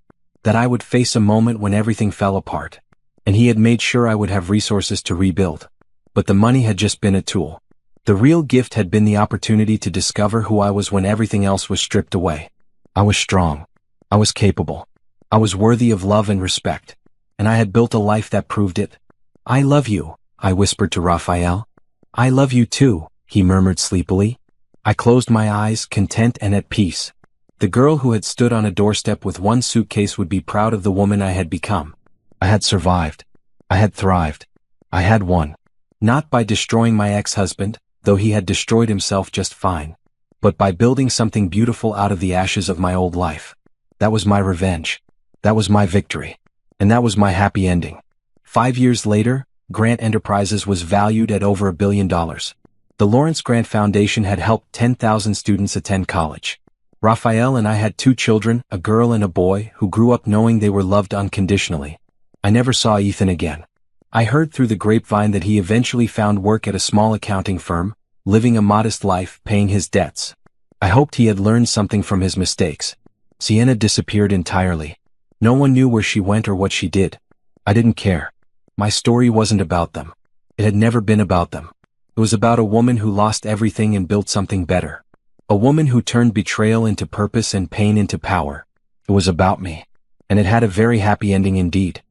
that I would face a moment when everything fell apart, and he had made sure I would have resources to rebuild. But the money had just been a tool. The real gift had been the opportunity to discover who I was when everything else was stripped away. I was strong. I was capable. I was worthy of love and respect, and I had built a life that proved it. I love you, I whispered to Raphael. I love you too, he murmured sleepily. I closed my eyes, content and at peace. The girl who had stood on a doorstep with one suitcase would be proud of the woman I had become. I had survived. I had thrived. I had won. Not by destroying my ex-husband, though he had destroyed himself just fine, but by building something beautiful out of the ashes of my old life. That was my revenge. That was my victory. And that was my happy ending. 5 years later, Grant Enterprises was valued at over $1 billion. The Lawrence Grant Foundation had helped 10,000 students attend college. Raphael and I had 2 children, a girl and a boy, who grew up knowing they were loved unconditionally. I never saw Ethan again. I heard through the grapevine that he eventually found work at a small accounting firm, living a modest life, paying his debts. I hoped he had learned something from his mistakes. Sienna disappeared entirely. No one knew where she went or what she did. I didn't care. My story wasn't about them. It had never been about them. It was about a woman who lost everything and built something better. A woman who turned betrayal into purpose and pain into power. It was about me. And it had a very happy ending indeed.